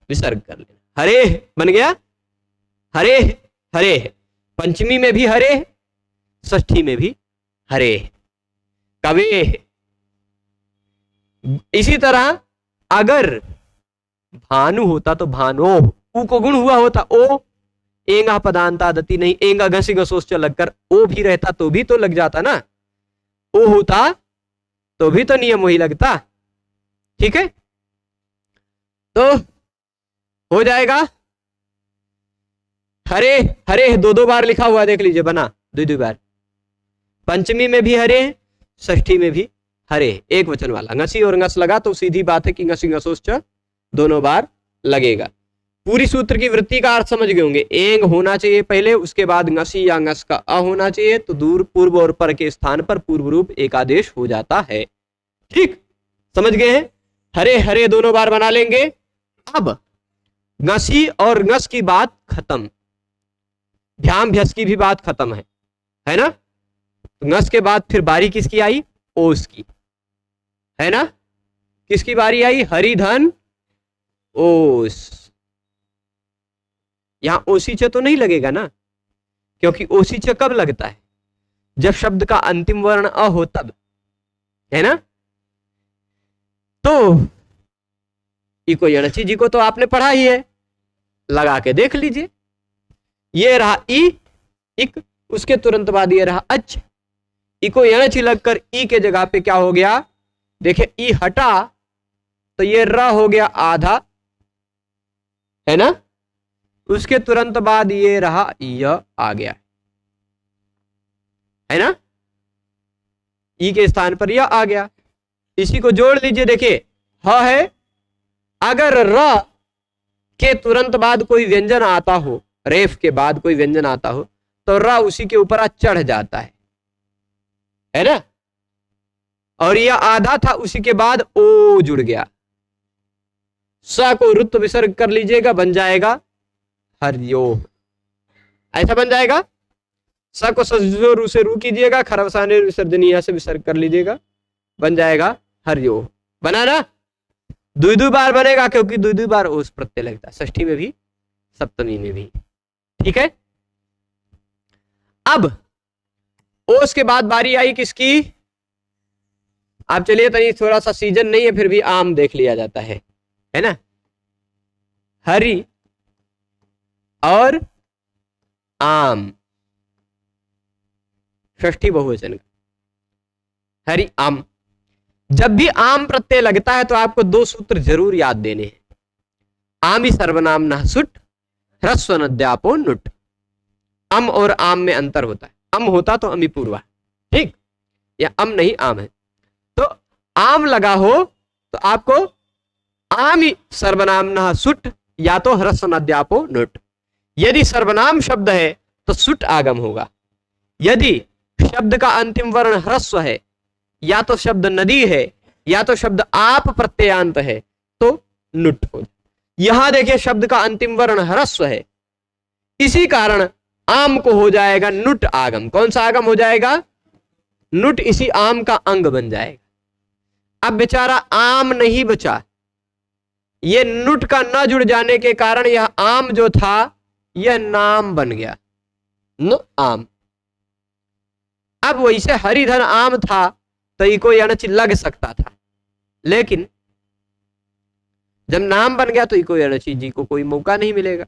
विसर्ग कर लेना, हरे बन गया हरे हरे। पंचमी में भी हरे, षष्ठी में भी हरे, कवे। इसी तरह अगर भानु होता तो भानोह, ऊ को गुण हुआ होता ओ, एंगा पदांता दति नहीं, एंगा घसी घसोस च लगकर ओ भी रहता तो भी तो लग जाता ना, ओ होता तो भी तो नियम वही लगता। ठीक है, तो हो जाएगा हरे हरे, दो दो बार लिखा हुआ देख लीजिए, बना दो दो बार, पंचमी में भी हरे, षष्ठी में भी हरे, एक वचन वाला, ngसी और ngस लगा तो सीधी बात है कि ngसी ngसोस च दोनों बार लगेगा। पूरी सूत्र की वृत्ति का अर्थ समझ गए होंगे, एंग होना चाहिए पहले, उसके बाद ngसी या ngस का अ होना चाहिए, तो दूर पूर्व और पर के स्थान पर पूर्व रूप एकादेश हो जाता है। ठीक, समझ गए हैं, हरे हरे दोनों बार बना लेंगे। अब ngसी और ngस की बात खत्म, भ्याम भ्यस की भी बात खत्म है ना। तो ngस के बाद फिर बारी किसकी आई, ओस की, है ना। किसकी बारी आई, हरिधन ओस। यहां ओसीच तो नहीं लगेगा ना, क्योंकि ओसीच कब लगता है, जब शब्द का अंतिम वर्ण अ हो तब, है ना। तो इको यणची जी को तो आपने पढ़ा ही है, लगा के देख लीजिए, ये रहा ई इक, उसके तुरंत बाद ये रहा अच, इको यणची लगकर ई के जगह पे क्या हो गया, देखिए ई हटा तो ये र हो गया आधा, है ना। उसके तुरंत बाद ये रहा य आ गया, है ना, ई के स्थान पर यह आ गया। इसी को जोड़ लीजिए, देखिए ह है, अगर र के तुरंत बाद कोई व्यंजन आता हो, रेफ के बाद कोई व्यंजन आता हो, तो र उसी के ऊपर चढ़ जाता है ना। और यह आधा था, उसी के बाद ओ जुड़ गया, स को रुत्व विसर्ग कर लीजिएगा, बन जाएगा हरियो, ऐसा बन जाएगा। स को सजो रू से रू कीजिएगा, खरवसाने विसर्जनीय से विसर्ग कर लीजिएगा, बन जाएगा हरियो, बना ना। दुई दुई बार बनेगा, क्योंकि दुई दुई बार ओस प्रत्यय लगता है, षष्ठी में भी सप्तमी में भी। ठीक है, अब ओस के बाद बारी आई किसकी, आप चलिए तनी, थोड़ा सा सीजन नहीं है फिर भी आम देख लिया जाता है ना। हरि और आम, षष्ठी बहुवचन का, हरि आम। जब भी आम प्रत्यय लगता है तो आपको दो सूत्र जरूर याद देने हैं, आमी सर्वनाम न सुट, ह्रस्व नद्यापो नुट। अम और आम में अंतर होता है, अम होता तो अमी पूर्वा, ठीक, या अम नहीं आम है। तो आम लगा हो तो आपको आमी सर्वनाम न सुट या तो ह्रस्व नद्यापो नुट। यदि सर्वनाम शब्द है तो सुट आगम होगा, यदि शब्द का अंतिम वर्ण ह्रस्व है, या तो शब्द नदी है, या तो शब्द आप प्रत्ययांत है, तो नुट हो। यहां देखिए शब्द का अंतिम वर्ण ह्रस्व है, इसी कारण आम को हो जाएगा नुट आगम। कौन सा आगम हो जाएगा, नुट, इसी आम का अंग बन जाएगा। अब बेचारा आम नहीं बचा, ये नुट का न जुड़ जाने के कारण यह आम जो था यह नाम बन गया, न आम। अब वैसे हरिधन आम था तो इको यणच लग सकता था, लेकिन जब नाम बन गया तो इको यणची जी को कोई मौका नहीं मिलेगा।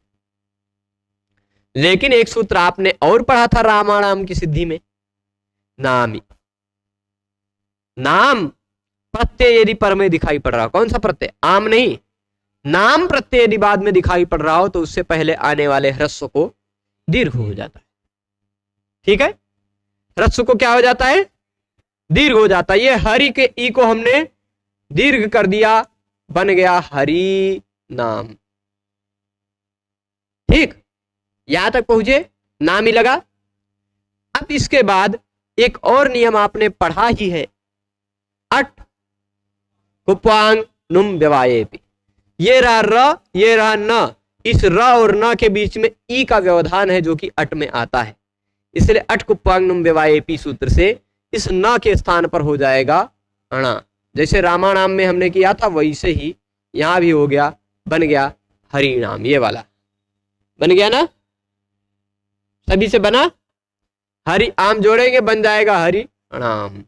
लेकिन एक सूत्र आपने और पढ़ा था रामाणाम की सिद्धि में, नामी, नाम प्रत्यय यदि पर में दिखाई पड़ रहा हो, कौन सा प्रत्यय, आम नहीं, नाम प्रत्यय यदि बाद में दिखाई पड़ रहा हो तो उससे पहले आने वाले ह्रस्व को दीर्घ हो जाता है। ठीक है, ह्रस्व को क्या हो जाता है, दीर्घ हो जाता है। ये हरि के ई को हमने दीर्घ कर दिया, बन गया हरि नाम। ठीक, यहां तक पहुंचे, नाम ही लगा। अब इसके बाद एक और नियम आपने पढ़ा ही है, अट कुप्वांग नुम व्यवायेपि। ये रहा र, ये रहा न, इस र और न के बीच में ई का व्यवधान है जो कि अट में आता है, इसलिए अट कुप्वांग नुम व्यवायेपि सूत्र से इस न के स्थान पर हो जाएगा अणा। जैसे रामाणाम में हमने किया था वैसे ही यहां भी हो गया, बन गया हरिनाम, ये वाला बन गया ना, सभी से बना, हरि आम जोड़ेंगे बन जाएगा हरि नाम।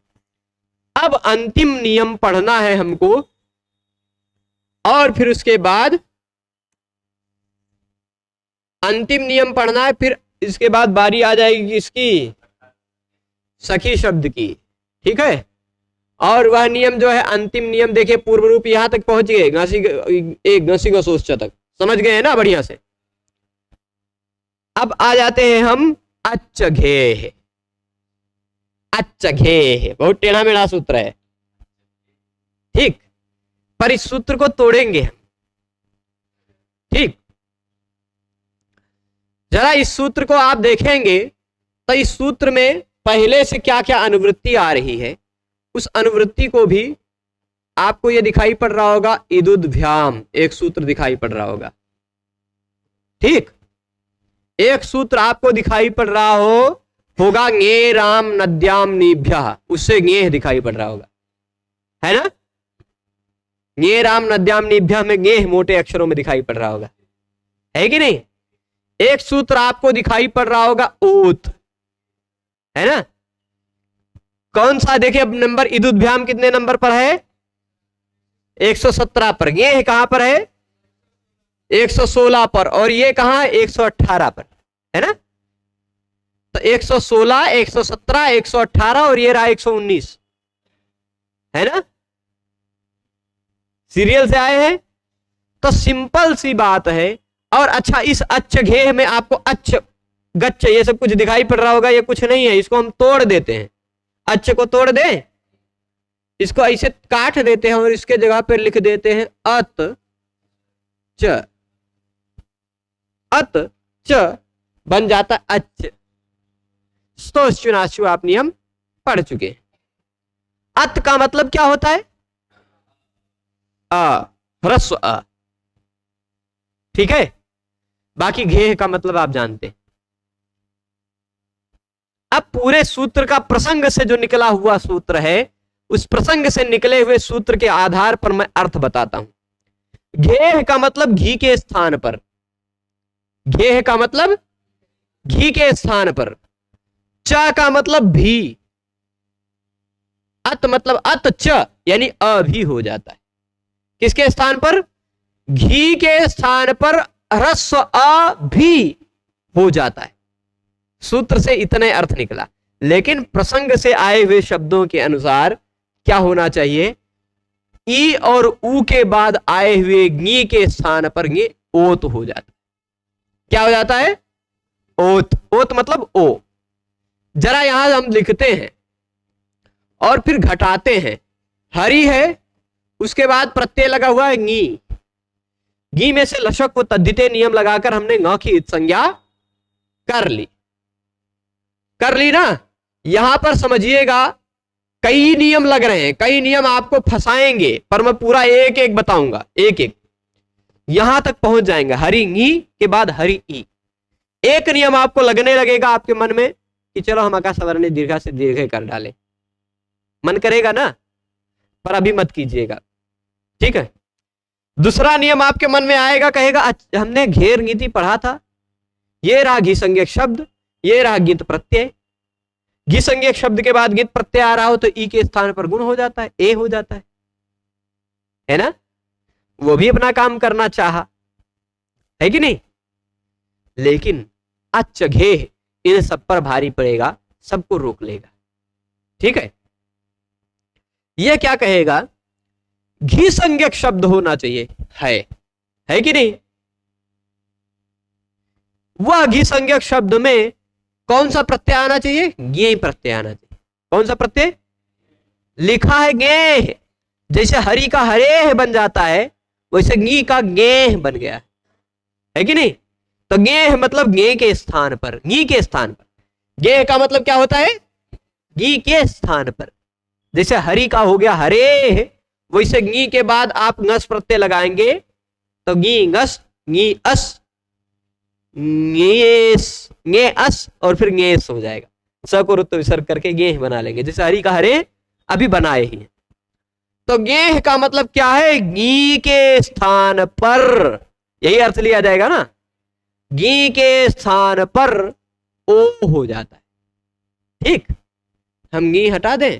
अब अंतिम नियम पढ़ना है हमको, और फिर उसके बाद अंतिम नियम पढ़ना है। फिर इसके बाद बारी आ जाएगी इसकी सखी शब्द की, ठीक है। और वह नियम जो है अंतिम नियम, देखिए पूर्व रूप यहां तक पहुंच गए, घसी घसोच तक समझ गए हैं ना बढ़िया से। अब आ जाते हैं हम अच्छघेह। अच्छघेह बहुत टेढ़ा मेढ़ा सूत्र है, ठीक, पर इस सूत्र को तोड़ेंगे हम, ठीक। जरा इस सूत्र को आप देखेंगे तो इस सूत्र में पहले से क्या क्या अनुवृत्ति आ रही है, उस अनुवृत्ति को भी आपको ये दिखाई पड़ रहा होगा। इदुद्भ्याम एक सूत्र दिखाई पड़ रहा होगा, ठीक। एक सूत्र आपको दिखाई पड़ रहा होगा ङे राम नद्याम नीभ्यः, उससे ङे दिखाई पड़ रहा होगा, है ना। ङे राम नद्याम नीभ्यः में ङे मोटे अक्षरों में दिखाई पड़ रहा होगा, है कि नहीं। एक सूत्र आपको दिखाई पड़ रहा होगा ओत, है ना। कौन सा, देखिए अब नंबर इदुद्भ्याम कितने नंबर पर है, 117 पर। ये कहां पर है, 116 पर। और ये कहां है, 118 पर, है ना। तो 116, 117, 118 और ये रहा 119, है ना। सीरियल से आए हैं तो सिंपल सी बात है। और अच्छा, इस अच्छघेह में आपको अच्छ गच्छ ये सब कुछ दिखाई पड़ रहा होगा, ये कुछ नहीं है, इसको हम तोड़ देते हैं। अच्छ को तोड़ दें, इसको ऐसे काट देते हैं और इसके जगह पर लिख देते हैं अत च। अत च बन जाता अच्छ। स्तोश्चुनाशु आप नियम पढ़ चुके। अत का मतलब क्या होता है, अ, ह्रस्व अ, ठीक है। बाकी घेह का मतलब आप जानते हैं। अब पूरे सूत्र का प्रसंग से जो निकला हुआ सूत्र है, उस प्रसंग से निकले हुए सूत्र के आधार पर मैं अर्थ बताता हूं। घेह का मतलब घी के स्थान पर, घेह का मतलब घी के स्थान पर। च का मतलब भी, अत मतलब अत च यानी अ भी हो जाता है। किसके स्थान पर, घी के स्थान पर ह्रस्व अ भी हो जाता है। सूत्र से इतने अर्थ निकला, लेकिन प्रसंग से आए हुए शब्दों के अनुसार क्या होना चाहिए, ई और ऊ के बाद आए हुए गी के स्थान पर ये ओत हो जाता है। क्या हो जाता है, ओत। ओत मतलब ओ। जरा यहां हम लिखते हैं और फिर घटाते हैं। हरी है, उसके बाद प्रत्यय लगा हुआ है गी। गी में से लशक को तद्धिते नियम लगाकर हमने ङ की संज्ञा कर ली, कर ली ना। यहां पर समझिएगा कई नियम लग रहे हैं, कई नियम आपको फंसाएंगे, पर मैं पूरा एक एक बताऊंगा, एक एक यहां तक पहुंच जाएंगे। हरि नी के बाद हरि ई। एक नियम आपको लगने लगेगा आपके मन में कि चलो हम आकाश सवर्ण दीर्घा से दीर्घ कर डालें, मन करेगा ना, पर अभी मत कीजिएगा, ठीक है। दूसरा नियम आपके मन में आएगा, कहेगा हमने घेर नीति पढ़ा था, ये रहा घी संज्ञक शब्द, ये रहा गित प्रत्यय। घी संज्ञक शब्द के बाद गित प्रत्यय आ रहा हो तो ई के स्थान पर गुण हो जाता है, ए हो जाता है ना। वो भी अपना काम करना चाहा, है कि नहीं। लेकिन अच्छघेह इन सब पर भारी पड़ेगा, सबको रोक लेगा, ठीक है। यह क्या कहेगा, घी संज्ञक शब्द होना चाहिए, है कि नहीं। वह घी संज्ञक शब्द में कौन सा प्रत्यय आना चाहिए, गे प्रत्यय आना चाहिए। कौन सा प्रत्यय, लिखा है गे, जैसे हरि का हरे बन जाता है वैसे गी का गे बन गया है कि नहीं। तो गे मतलब गे के स्थान पर, गी के स्थान पर। गे का मतलब क्या होता है, गी के स्थान पर। जैसे हरि का हो गया हरे, वैसे गी के बाद आप ngस प्रत्यय लगाएंगे तो गी ngस, गी अस, गे अस और फिर गेस हो जाएगा। स को रुत्व विसर्ग करके गेह बना लेंगे, जैसे हरि का हरे अभी बनाए ही है। तो गेह का मतलब क्या है, गी के स्थान पर, यही अर्थ लिया जाएगा ना। गी के स्थान पर ओ हो जाता है, ठीक। हम गी हटा दें,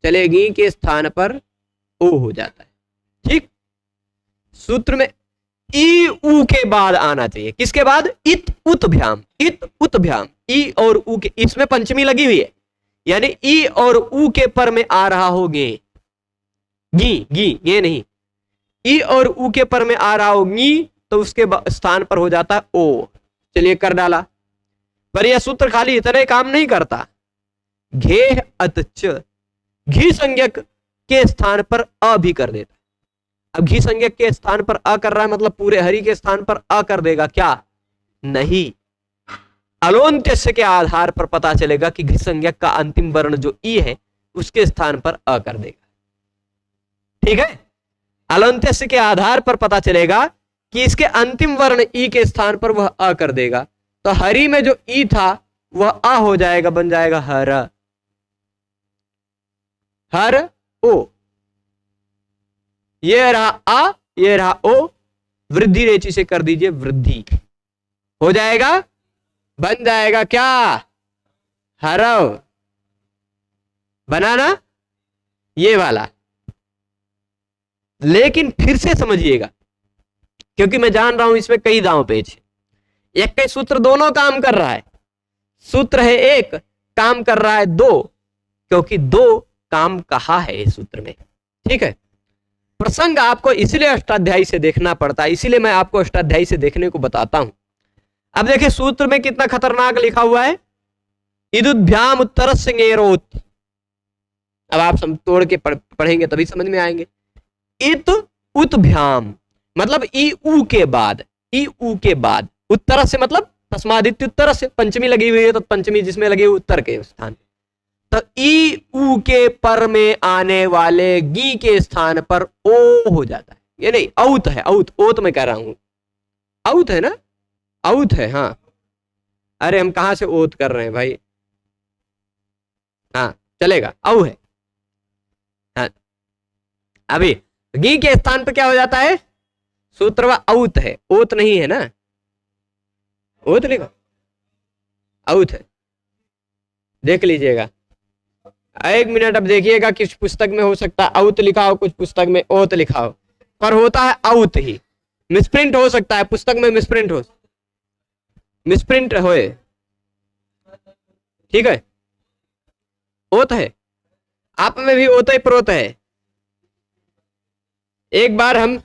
चले गी के स्थान पर ओ हो जाता है, ठीक, सूत्र में ई उ के बाद आना चाहिए। किसके बाद? इत उत भ्याम, इत उत भ्याम, ई और उ के, इसमें पंचमी लगी हुई है, यानी ई और उ के पर में आ रहा हो गे, गी गी ये नहीं, ई और उ के पर में आ रहा हो गी, तो उसके स्थान पर हो जाता है ओ। चलिए कर डाला, पर यह सूत्र खाली इतने काम नहीं करता। घेह अतच, घी संज्ञक के स्थान पर अ भी कर देता। अब घी संज्ञक के स्थान पर अ कर रहा है, मतलब पूरे हरि के स्थान पर अ कर देगा क्या? नहीं, अलोन्त्यस्य के आधार पर पता चलेगा कि घी संज्ञक का अंतिम वर्ण जो ई है उसके स्थान पर अ कर देगा। ठीक है, अलोन्त्यस्य के आधार पर पता चलेगा कि इसके अंतिम वर्ण ई के स्थान पर वह अ कर देगा। तो हरि में जो ई था वह अ हो जाएगा, बन जाएगा हर, हर ओ। ये रहा आ, ये रहा ओ, वृद्धि रेचि से कर दीजिए वृद्धि, हो जाएगा, बन जाएगा क्या? हरव। बनाना ये वाला, लेकिन फिर से समझिएगा, क्योंकि मैं जान रहा हूं इसमें कई दांव पेच, एक का सूत्र दोनों काम कर रहा है। सूत्र है एक, काम कर रहा है दो, क्योंकि दो काम कहा है इस सूत्र में। ठीक है, प्रसंग आपको इसलिए अष्टाध्यायी से देखना पड़ता है, इसीलिए मैं आपको अष्टाध्यायी से देखने को बताता हूं। अब देखिए सूत्र में कितना खतरनाक लिखा हुआ है, इदुभ्याम उत्तर सिंगेरोत। अब आप तोड़ के पढ़ेंगे तभी समझ में आएंगे। इत उत्भ्याम मतलब ई उ के बाद, ई उ के बाद, उत्तर से मतलब तस्मादित्य उत्तर से, पंचमी लगी हुई है तो पंचमी जिसमें लगी हुई उत्तर के स्थान, तो ई उ के पर में आने वाले गी के स्थान पर ओ हो जाता है। ये नहीं, औत है, औत, ओत मैं कह रहा हूं, औत है ना, औत है। हाँ, अरे हम कहां से ओत कर रहे हैं भाई, हाँ चलेगा, औ है। हाँ, अभी गी के स्थान पर क्या हो जाता है? सूत्र व औत है, ओत नहीं है ना, ओत लिखा, औत है, देख लीजिएगा। एक मिनट, अब देखिएगा किस पुस्तक में हो सकता है औत लिखा हो, कुछ पुस्तक में ओत लिखा हो, पर होता है औत ही। मिसप्रिंट हो सकता है, पुस्तक में मिसप्रिंट हो, मिसप्रिंट होए, ठीक है, ओत है, आप में भी ओत ही प्रोत है। एक बार हम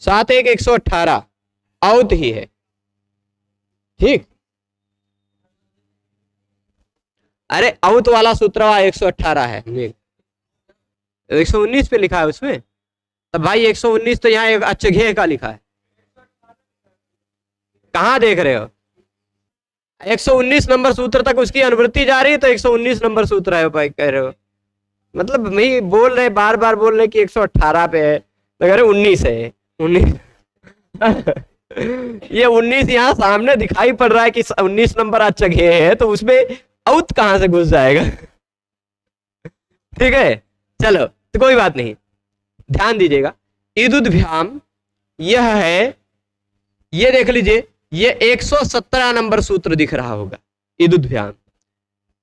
7-1-118 औत ही है, ठीक, अरे औत वाला सूत्र 118 है, 119 पे लिखा है उसमें, तब भाई 119 तो यहाँ अच्छे का लिखा है, कहां देख रहे हो? 119 नंबर सूत्र तक उसकी अनुवृत्ति जा रही है, तो 119 नंबर सूत्र है भाई, कह रहे हो मतलब मैं बोल रहे, बार बार बोल रहे कि 118 पे है, तो कह रहे 19 है, 19 ये 19 यहाँ सामने दिखाई पड़ रहा है कि 19 नंबर अच्छा है, तो उसमें औत कहां से घुस जाएगा? ठीक है, चलो तो कोई बात नहीं, ध्यान दीजिएगा। इदुद्भ्याम यह है, ये देख लीजिए, ये 117 नंबर सूत्र दिख रहा होगा, इदुद्भ्याम।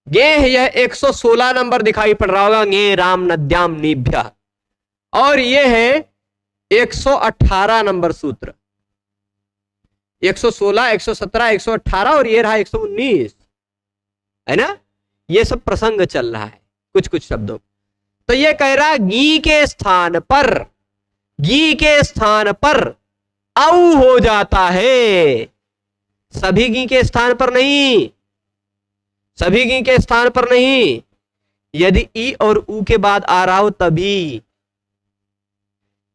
गेह यह 116 नंबर दिखाई पड़ रहा होगा, गे राम नद्याम निभ्य, और ये है 118 नंबर सूत्र, 116, 117, 118 और ये रहा 119, है ना। ये सब प्रसंग चल रहा है कुछ कुछ शब्दों। तो ये कह रहा गी के स्थान पर, गी के स्थान पर औ हो जाता है, सभी गी के स्थान पर नहीं, सभी गी के स्थान पर नहीं, यदि ई और उ के बाद आ रहा हो तभी,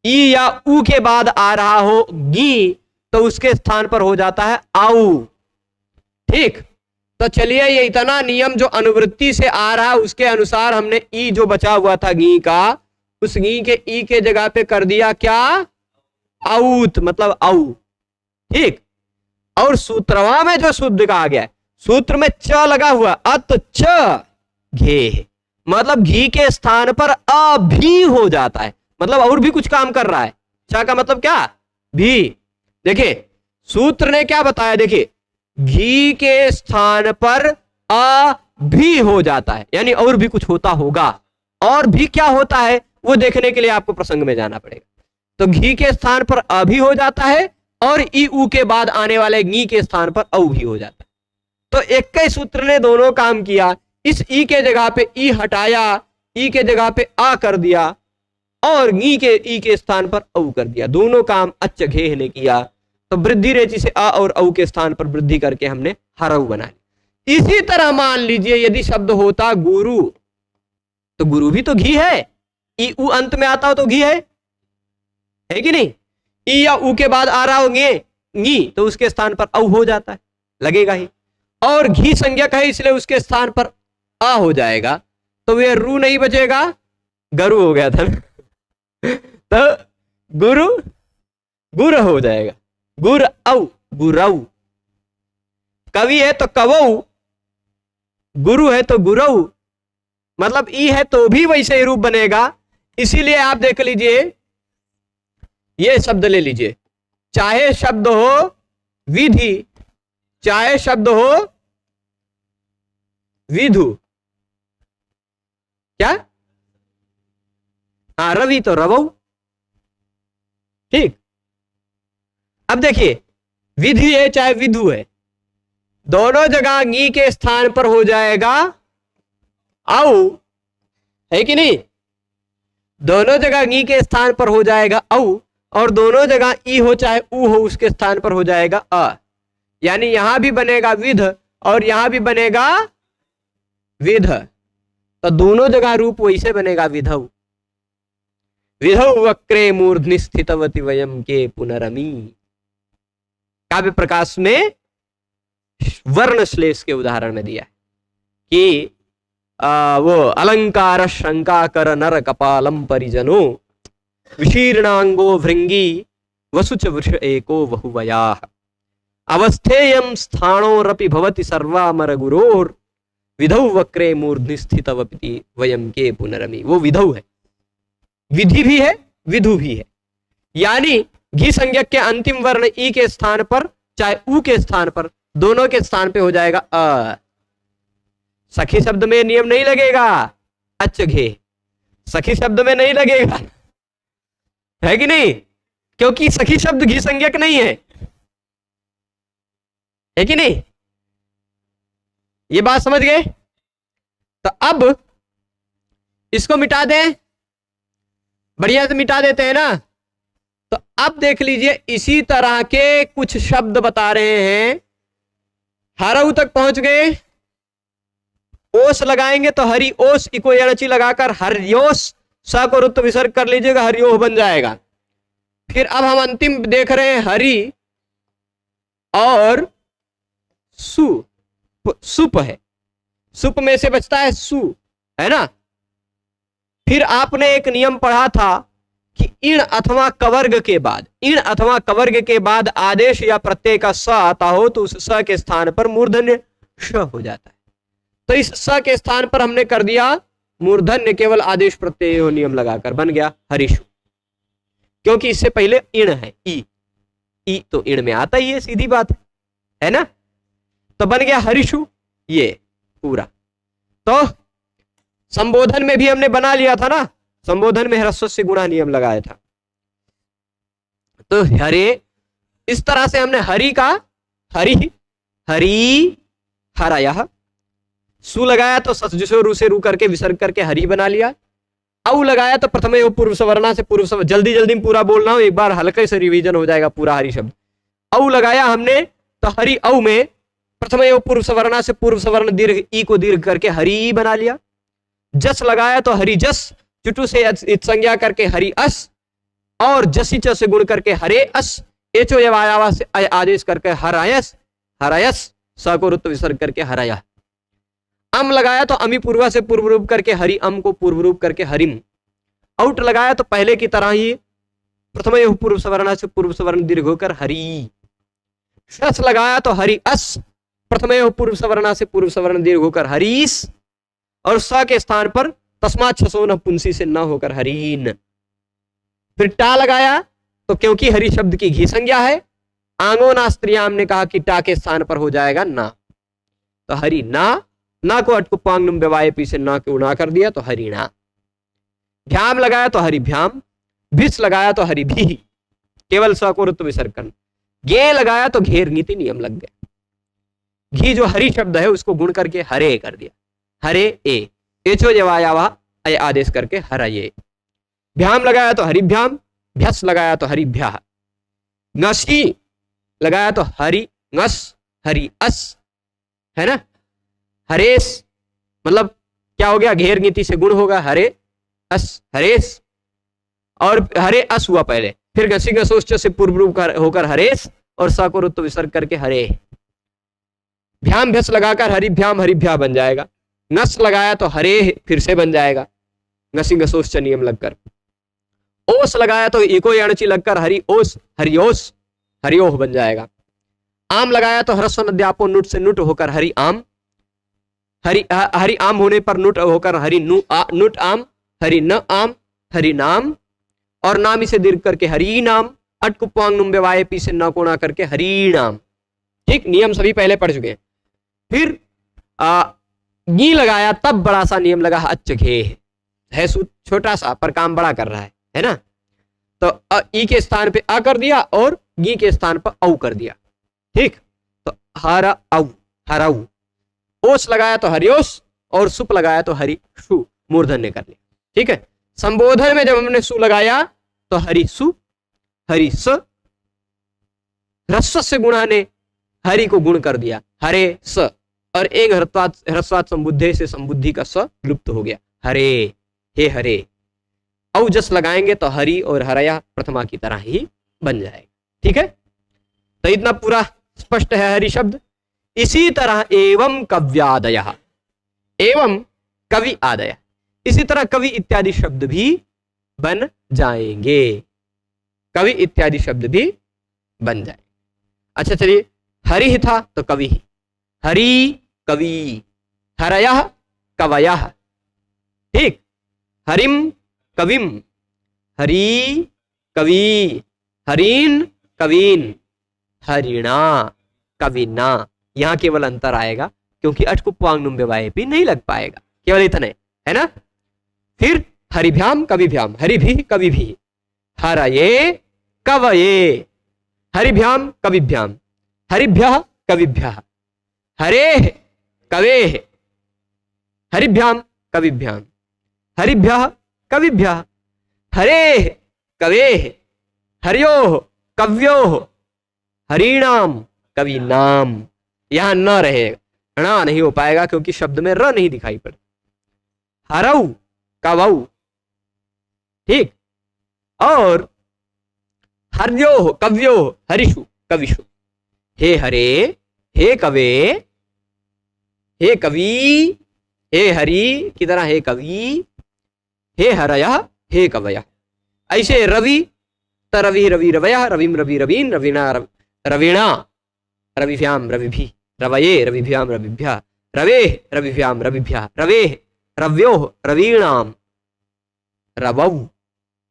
ई या उ के बाद आ रहा हो गी, तो उसके स्थान पर हो जाता है आउ। ठीक, तो चलिए ये इतना नियम जो अनुवृत्ति से आ रहा है उसके अनुसार हमने ई जो बचा हुआ था गी का, उस गी के ई के जगह पे कर दिया क्या? औत, मतलब औ। ठीक, और सूत्रवा में जो शुद्ध कहा गया है, सूत्र में च लगा हुआ, अत च घे, मतलब घी के स्थान पर अ भी हो जाता है, मतलब और भी कुछ काम कर रहा है। च का मतलब क्या? भी। देखिए सूत्र ने क्या बताया, देखिए घी के स्थान पर अ भी हो जाता है, यानी और भी कुछ होता होगा। और भी क्या होता है वो देखने के लिए आपको प्रसंग में जाना पड़ेगा। तो घी के स्थान पर अ भी हो जाता है और ई ऊ के बाद आने वाले गी के स्थान पर औ भी हो जाता है। तो एक ही सूत्र ने दोनों काम किया। इस ई के जगह पे ई हटाया, ई के जगह पे आ कर दिया और गी के ई के स्थान पर औ कर दिया। दोनों काम अच्च घेह ने किया। तो वृद्धि रेचि से आ और औ के स्थान पर वृद्धि करके हमने हरऊ बना ली। इसी तरह मान लीजिए यदि शब्द होता गुरु, तो गुरु भी तो घी है, ई उ अंत में आता हो तो घी है कि नहीं? ई या ऊ के बाद आ रहा हो गी तो उसके स्थान पर औ हो जाता है, लगेगा ही। और घी संज्ञक है इसलिए उसके स्थान पर आ हो जाएगा, तो वे रू नहीं बचेगा, गरु हो गया था ना। तो गुरु गुर हो जाएगा, गुर औ गुरऊ। कवि है तो कवऊ, गुरु है तो गुरऊ, मतलब ई है तो भी वैसे ही रूप बनेगा। इसीलिए आप देख लीजिए, ये शब्द ले लीजिए, चाहे शब्द हो विधि, चाहे शब्द हो विधु, क्या? हाँ, रवि तो रवऊ, ठीक। अब देखिए, विधि है चाहे विधु है, दोनों जगह गी के स्थान पर हो जाएगा औ, है कि नहीं? दोनों जगह गी के स्थान पर हो जाएगा औ, और दोनों जगह ई हो चाहे ऊ हो उसके स्थान पर हो जाएगा अ। यानी यहां भी बनेगा विध और यहां भी बनेगा विध। तो दोनों जगह रूप वैसे बनेगा विधौ। विधौ वक्रे मूर्धनि स्थितवती वयम के पुनरमी। काव्य प्रकाश में वर्ण श्लेष के उदाहरण में दिया है कि वो अलंकार शंका कर नर कपालम परिजनो विशीर्णांगो भृंगी वसुच वृष एको बहुवयाः अवस्थेयं स्थाणोरपि भवति सर्वामर गुरोर विधौ वक्रे मूर्धनि स्थितवती वयम के पुनरमी। वो विधौ है, विधि भी है, विधु भी है। यानी घी संज्ञक के अंतिम वर्ण ई के स्थान पर चाहे ऊ के स्थान पर, दोनों के स्थान पे हो जाएगा अ। सखी शब्द में नियम नहीं लगेगा, अच्च घे सखी शब्द में नहीं लगेगा, है कि नहीं? क्योंकि सखी शब्द घी संज्ञक नहीं है कि नहीं? ये बात समझ गए? तो अब इसको मिटा दें, बढ़िया से मिटा देते हैं ना। तो अब देख लीजिए, इसी तरह के कुछ शब्द बता रहे हैं। हरऊ तक पहुंच गए, ओस लगाएंगे तो हरि ओस इको यणची लगाकर हरियोस स को रुत्व विसर्ग कर लीजिएगा, हरियोह बन जाएगा। फिर अब हम अंतिम देख रहे हैं हरि और सु, सुप है, सुप में से बचता है सु, है ना। फिर आपने एक नियम पढ़ा था कि इण अथवा कवर्ग के बाद, इण अथवा कवर्ग के बाद आदेश या प्रत्यय का स आता हो तो उस स के स्थान पर मूर्धन्य श हो जाता है। तो इस स के स्थान पर हमने कर दिया मूर्धन्य, केवल आदेश प्रत्यय हो नियम लगाकर, बन गया हरिशु। क्योंकि इससे पहले इण है, ई तो इण में आता ही है, सीधी बात है ना। तो बन गया हरिशु ये पूरा। तो संबोधन में भी हमने बना लिया था ना, संबोधन में ह्रस्व से गुणा नियम लगाया था। तो हरे, इस तरह से हमने हरि का हरि, हरि हरयः, सु लगाया तो ससजुषो रू से रू करके विसर्ग करके हरि बना लिया। औ लगाया तो प्रथमे वो पूर्व सवर्णा से पूर्व सवर्ण, जल्दी जल्दी में पूरा बोलना हो, एक बार हल्के से रिवीजन हो जाएगा पूरा हरि शब्द। औ लगाया हमने तो हरि औ में प्रथमे वो पूर्व सवर्णा से पूर्व सवर्ण दीर्घ ई को दीर्घ करके हरि बना लिया। जस लगाया तो हरि जस, चुटु से संज्ञा करके हरि अस, और जसी च से गुण करके हरे अस, एचो यवायावा से आदेश करके हरायस, हरायस स को रुत्व विसर्ग करके हराया। अम लगाया तो अमी पूर्वा से पूर्व रूप करके हरि अम को पूर्व रूप करके हरिम। आउट लगाया तो पहले की तरह ही प्रथम पूर्व सवर्ण से पूर्व सवर्ण दीर्घ होकर हरि। शस लगाया तो हरि अस, प्रथम पूर्व सवर्ण से पूर्व सवर्ण दीर्घ होकर हरीस, और स के स्थान पर तस्मात् छसो न पुंसी से न होकर हरीन। फिर टा लगाया तो क्योंकि हरि शब्द की घी संज्ञा है, आंगो ना स्त्रियाम ने कहा कि टा के स्थान पर हो जाएगा ना, तो हरि ना, ना को अटकुपांगनुम व्यवाय पी से ना को ना कर दिया तो हरिणा। भ्याम लगाया तो हरिभ्याम, भिस लगाया तो हरिभी, केवल स को ऋत्व विसर्ग करना। गे लगाया तो घेर नीति नियम लग गया। घी जो हरि शब्द है उसको गुण करके हरे कर दिया, हरे ए, एचो जवायावा अय आदेश करके हरये। भ्याम लगाया तो हरिभ्याम, भ्यस लगाया तो हरिभ्या, ngसी लगाया तो हरि ngस, हरि अस, है ना। हरेश मतलब क्या हो गया, घेर नीति से गुण होगा, हरे अस हरेश, और हरे अस हुआ पहले, फिर घसी घसोच से पूर्व रूप होकर हरेश, और स को ऋत्व विसर्ग करके हरे। भ्याम भ्यस लगाकर हरिभ्याम हरिभ्या बन जाएगा। नस लगाया तो हरे फिर से बन जाएगा, घसी घसोच नियम लगकर। ओस लगाया तो इको अणची लगकर हरि ओस, हरिओस, हरिओह बन जाएगा। आम लगाया तो ह्रस्व नद्यापो नुट से नुट होकर हरि आम, हरि आम होने पर नुट होकर हरि नुट आम, हरि न आम, हरि नाम, और नाम इसे दीर्घ करके हरि नाम, अटकुप्वांग नुम व्यवाय पी से न कोणा करके हरि नाम। ठीक, नियम सभी पहले पढ़ चुके हैं। फिर गी लगाया तब बड़ा सा नियम लगा, अच्छ घे है छोटा सा पर काम बड़ा कर रहा है ना। तो ई के स्थान पे आ कर दिया और गी के स्थान पर औ कर दिया। ठीक, तो हरा औ, हराऊ। ओस लगाया तो हरिओस, और सुप लगाया तो हरि सु, मूर्धन्य कर लिया। ठीक है, संबोधन में जब हमने सु लगाया तो हरि सु, हरि स, ह्रस्व से गुणा ने हरि को गुण कर दिया, हरे स, और एक ह्रस्वात संबुद्धे से संबुद्धि का स लुप्त हो गया, हरे, हे हरे। औ जस लगाएंगे तो हरि और हरया प्रथमा की तरह ही बन जाएगा। ठीक है, तो इतना पूरा स्पष्ट है हरि शब्द। इसी तरह एवं कव्यादय, एवं कवि आदय, इसी तरह कवि इत्यादि शब्द भी बन जाएंगे, कवि इत्यादि शब्द भी बन जाए। अच्छा चलिए, हरि था तो कवि, हरि कवि, हरयः कवयः। ठीक, हरिम कविम, हरि कवि, हरीन कवीन, हरिणा कविना। यहां केवल अंतर आएगा क्योंकि अटकुप्वांग नुम व्यवाय भी नहीं लग पाएगा, केवल इतने, है ना। फिर हरिभ्याम कविभ्याम, हरि भी कवि भी, हरये कवये, हरिभ्याम कविभ्याम, हरिभ्यः कविभ्यः, हरेः कवेः, हरिभ्याम कविभ्याम, हरिभ्यः कविभ्यः, हरेः कवेः, हर्योः कव्योः, हरिणाम कविनाम। यहां न रहेगा, णा नहीं हो पाएगा क्योंकि शब्द में र नहीं दिखाई पड़े। हरऊ कवऊ, ठीक, और हर्योः कव्योः, हरिषु कविषु। हे हरे, हे कवे, हे कवि, हे हरि की तरह हे कवि, हे हरयः, हे कवयः। ऐसे रवि त रवि रवि रवयः, रविम रवि रवीन, रवीणा रवीणा, रविभ्याम रविभि, रवये रविभ्याम रविभ्यः, रवेः रविभ्याम रविभ्यः, रवेः रव्योः रवीणाम, रवौ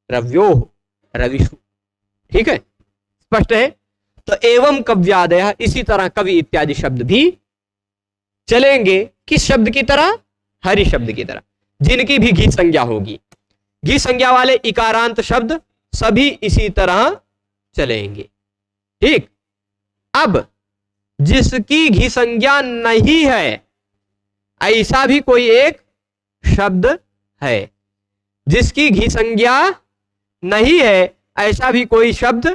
रव्योः रविषु। ठीक है, स्पष्ट है। तो एवं कव्यादय, इसी तरह कवि इत्यादि शब्द भी चलेंगे, किस शब्द की तरह, हरि शब्द की तरह, जिनकी भी घी संज्ञा होगी। घी संज्ञा वाले इकारांत शब्द सभी इसी तरह चलेंगे। ठीक, अब जिसकी घी संज्ञा नहीं है ऐसा भी कोई एक शब्द है, जिसकी घी संज्ञा नहीं है ऐसा भी कोई शब्द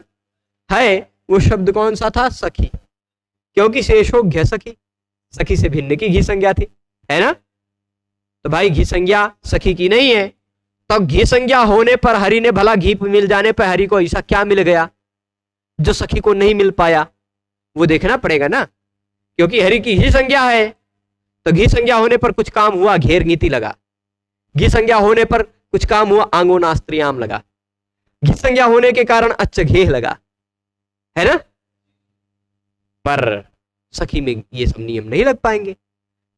है। वो शब्द कौन सा था, सखी, क्योंकि शेषो घ्य सखी, सखी से भिन्न की घी संज्ञा थी, है ना। तो भाई घी संज्ञा सखी की नहीं है, तो घी संज्ञा होने पर हरि ने भला घी मिल जाने पर हरि को ऐसा क्या मिल गया जो सखी को नहीं मिल पाया, वो देखना पड़ेगा ना। क्योंकि हरि की घी संज्ञा है तो घी संज्ञा होने पर कुछ काम हुआ, घेर नीति लगा। घी संज्ञा होने पर कुछ काम हुआ, आंगोनास्त्रियाम लगा। घी संज्ञा होने के कारण अच्छ घेह लगा, है ना। पर सखी में ये सब नियम नहीं लग पाएंगे,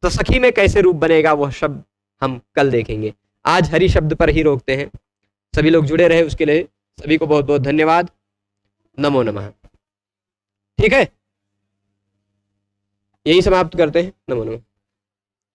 तो सखी में कैसे रूप बनेगा वह शब्द हम कल देखेंगे। आज हरि शब्द पर ही रोकते हैं। सभी लोग जुड़े रहे उसके लिए सभी को बहुत बहुत धन्यवाद। नमो नमः। ठीक है, यही समाप्त करते हैं। नमो नमः।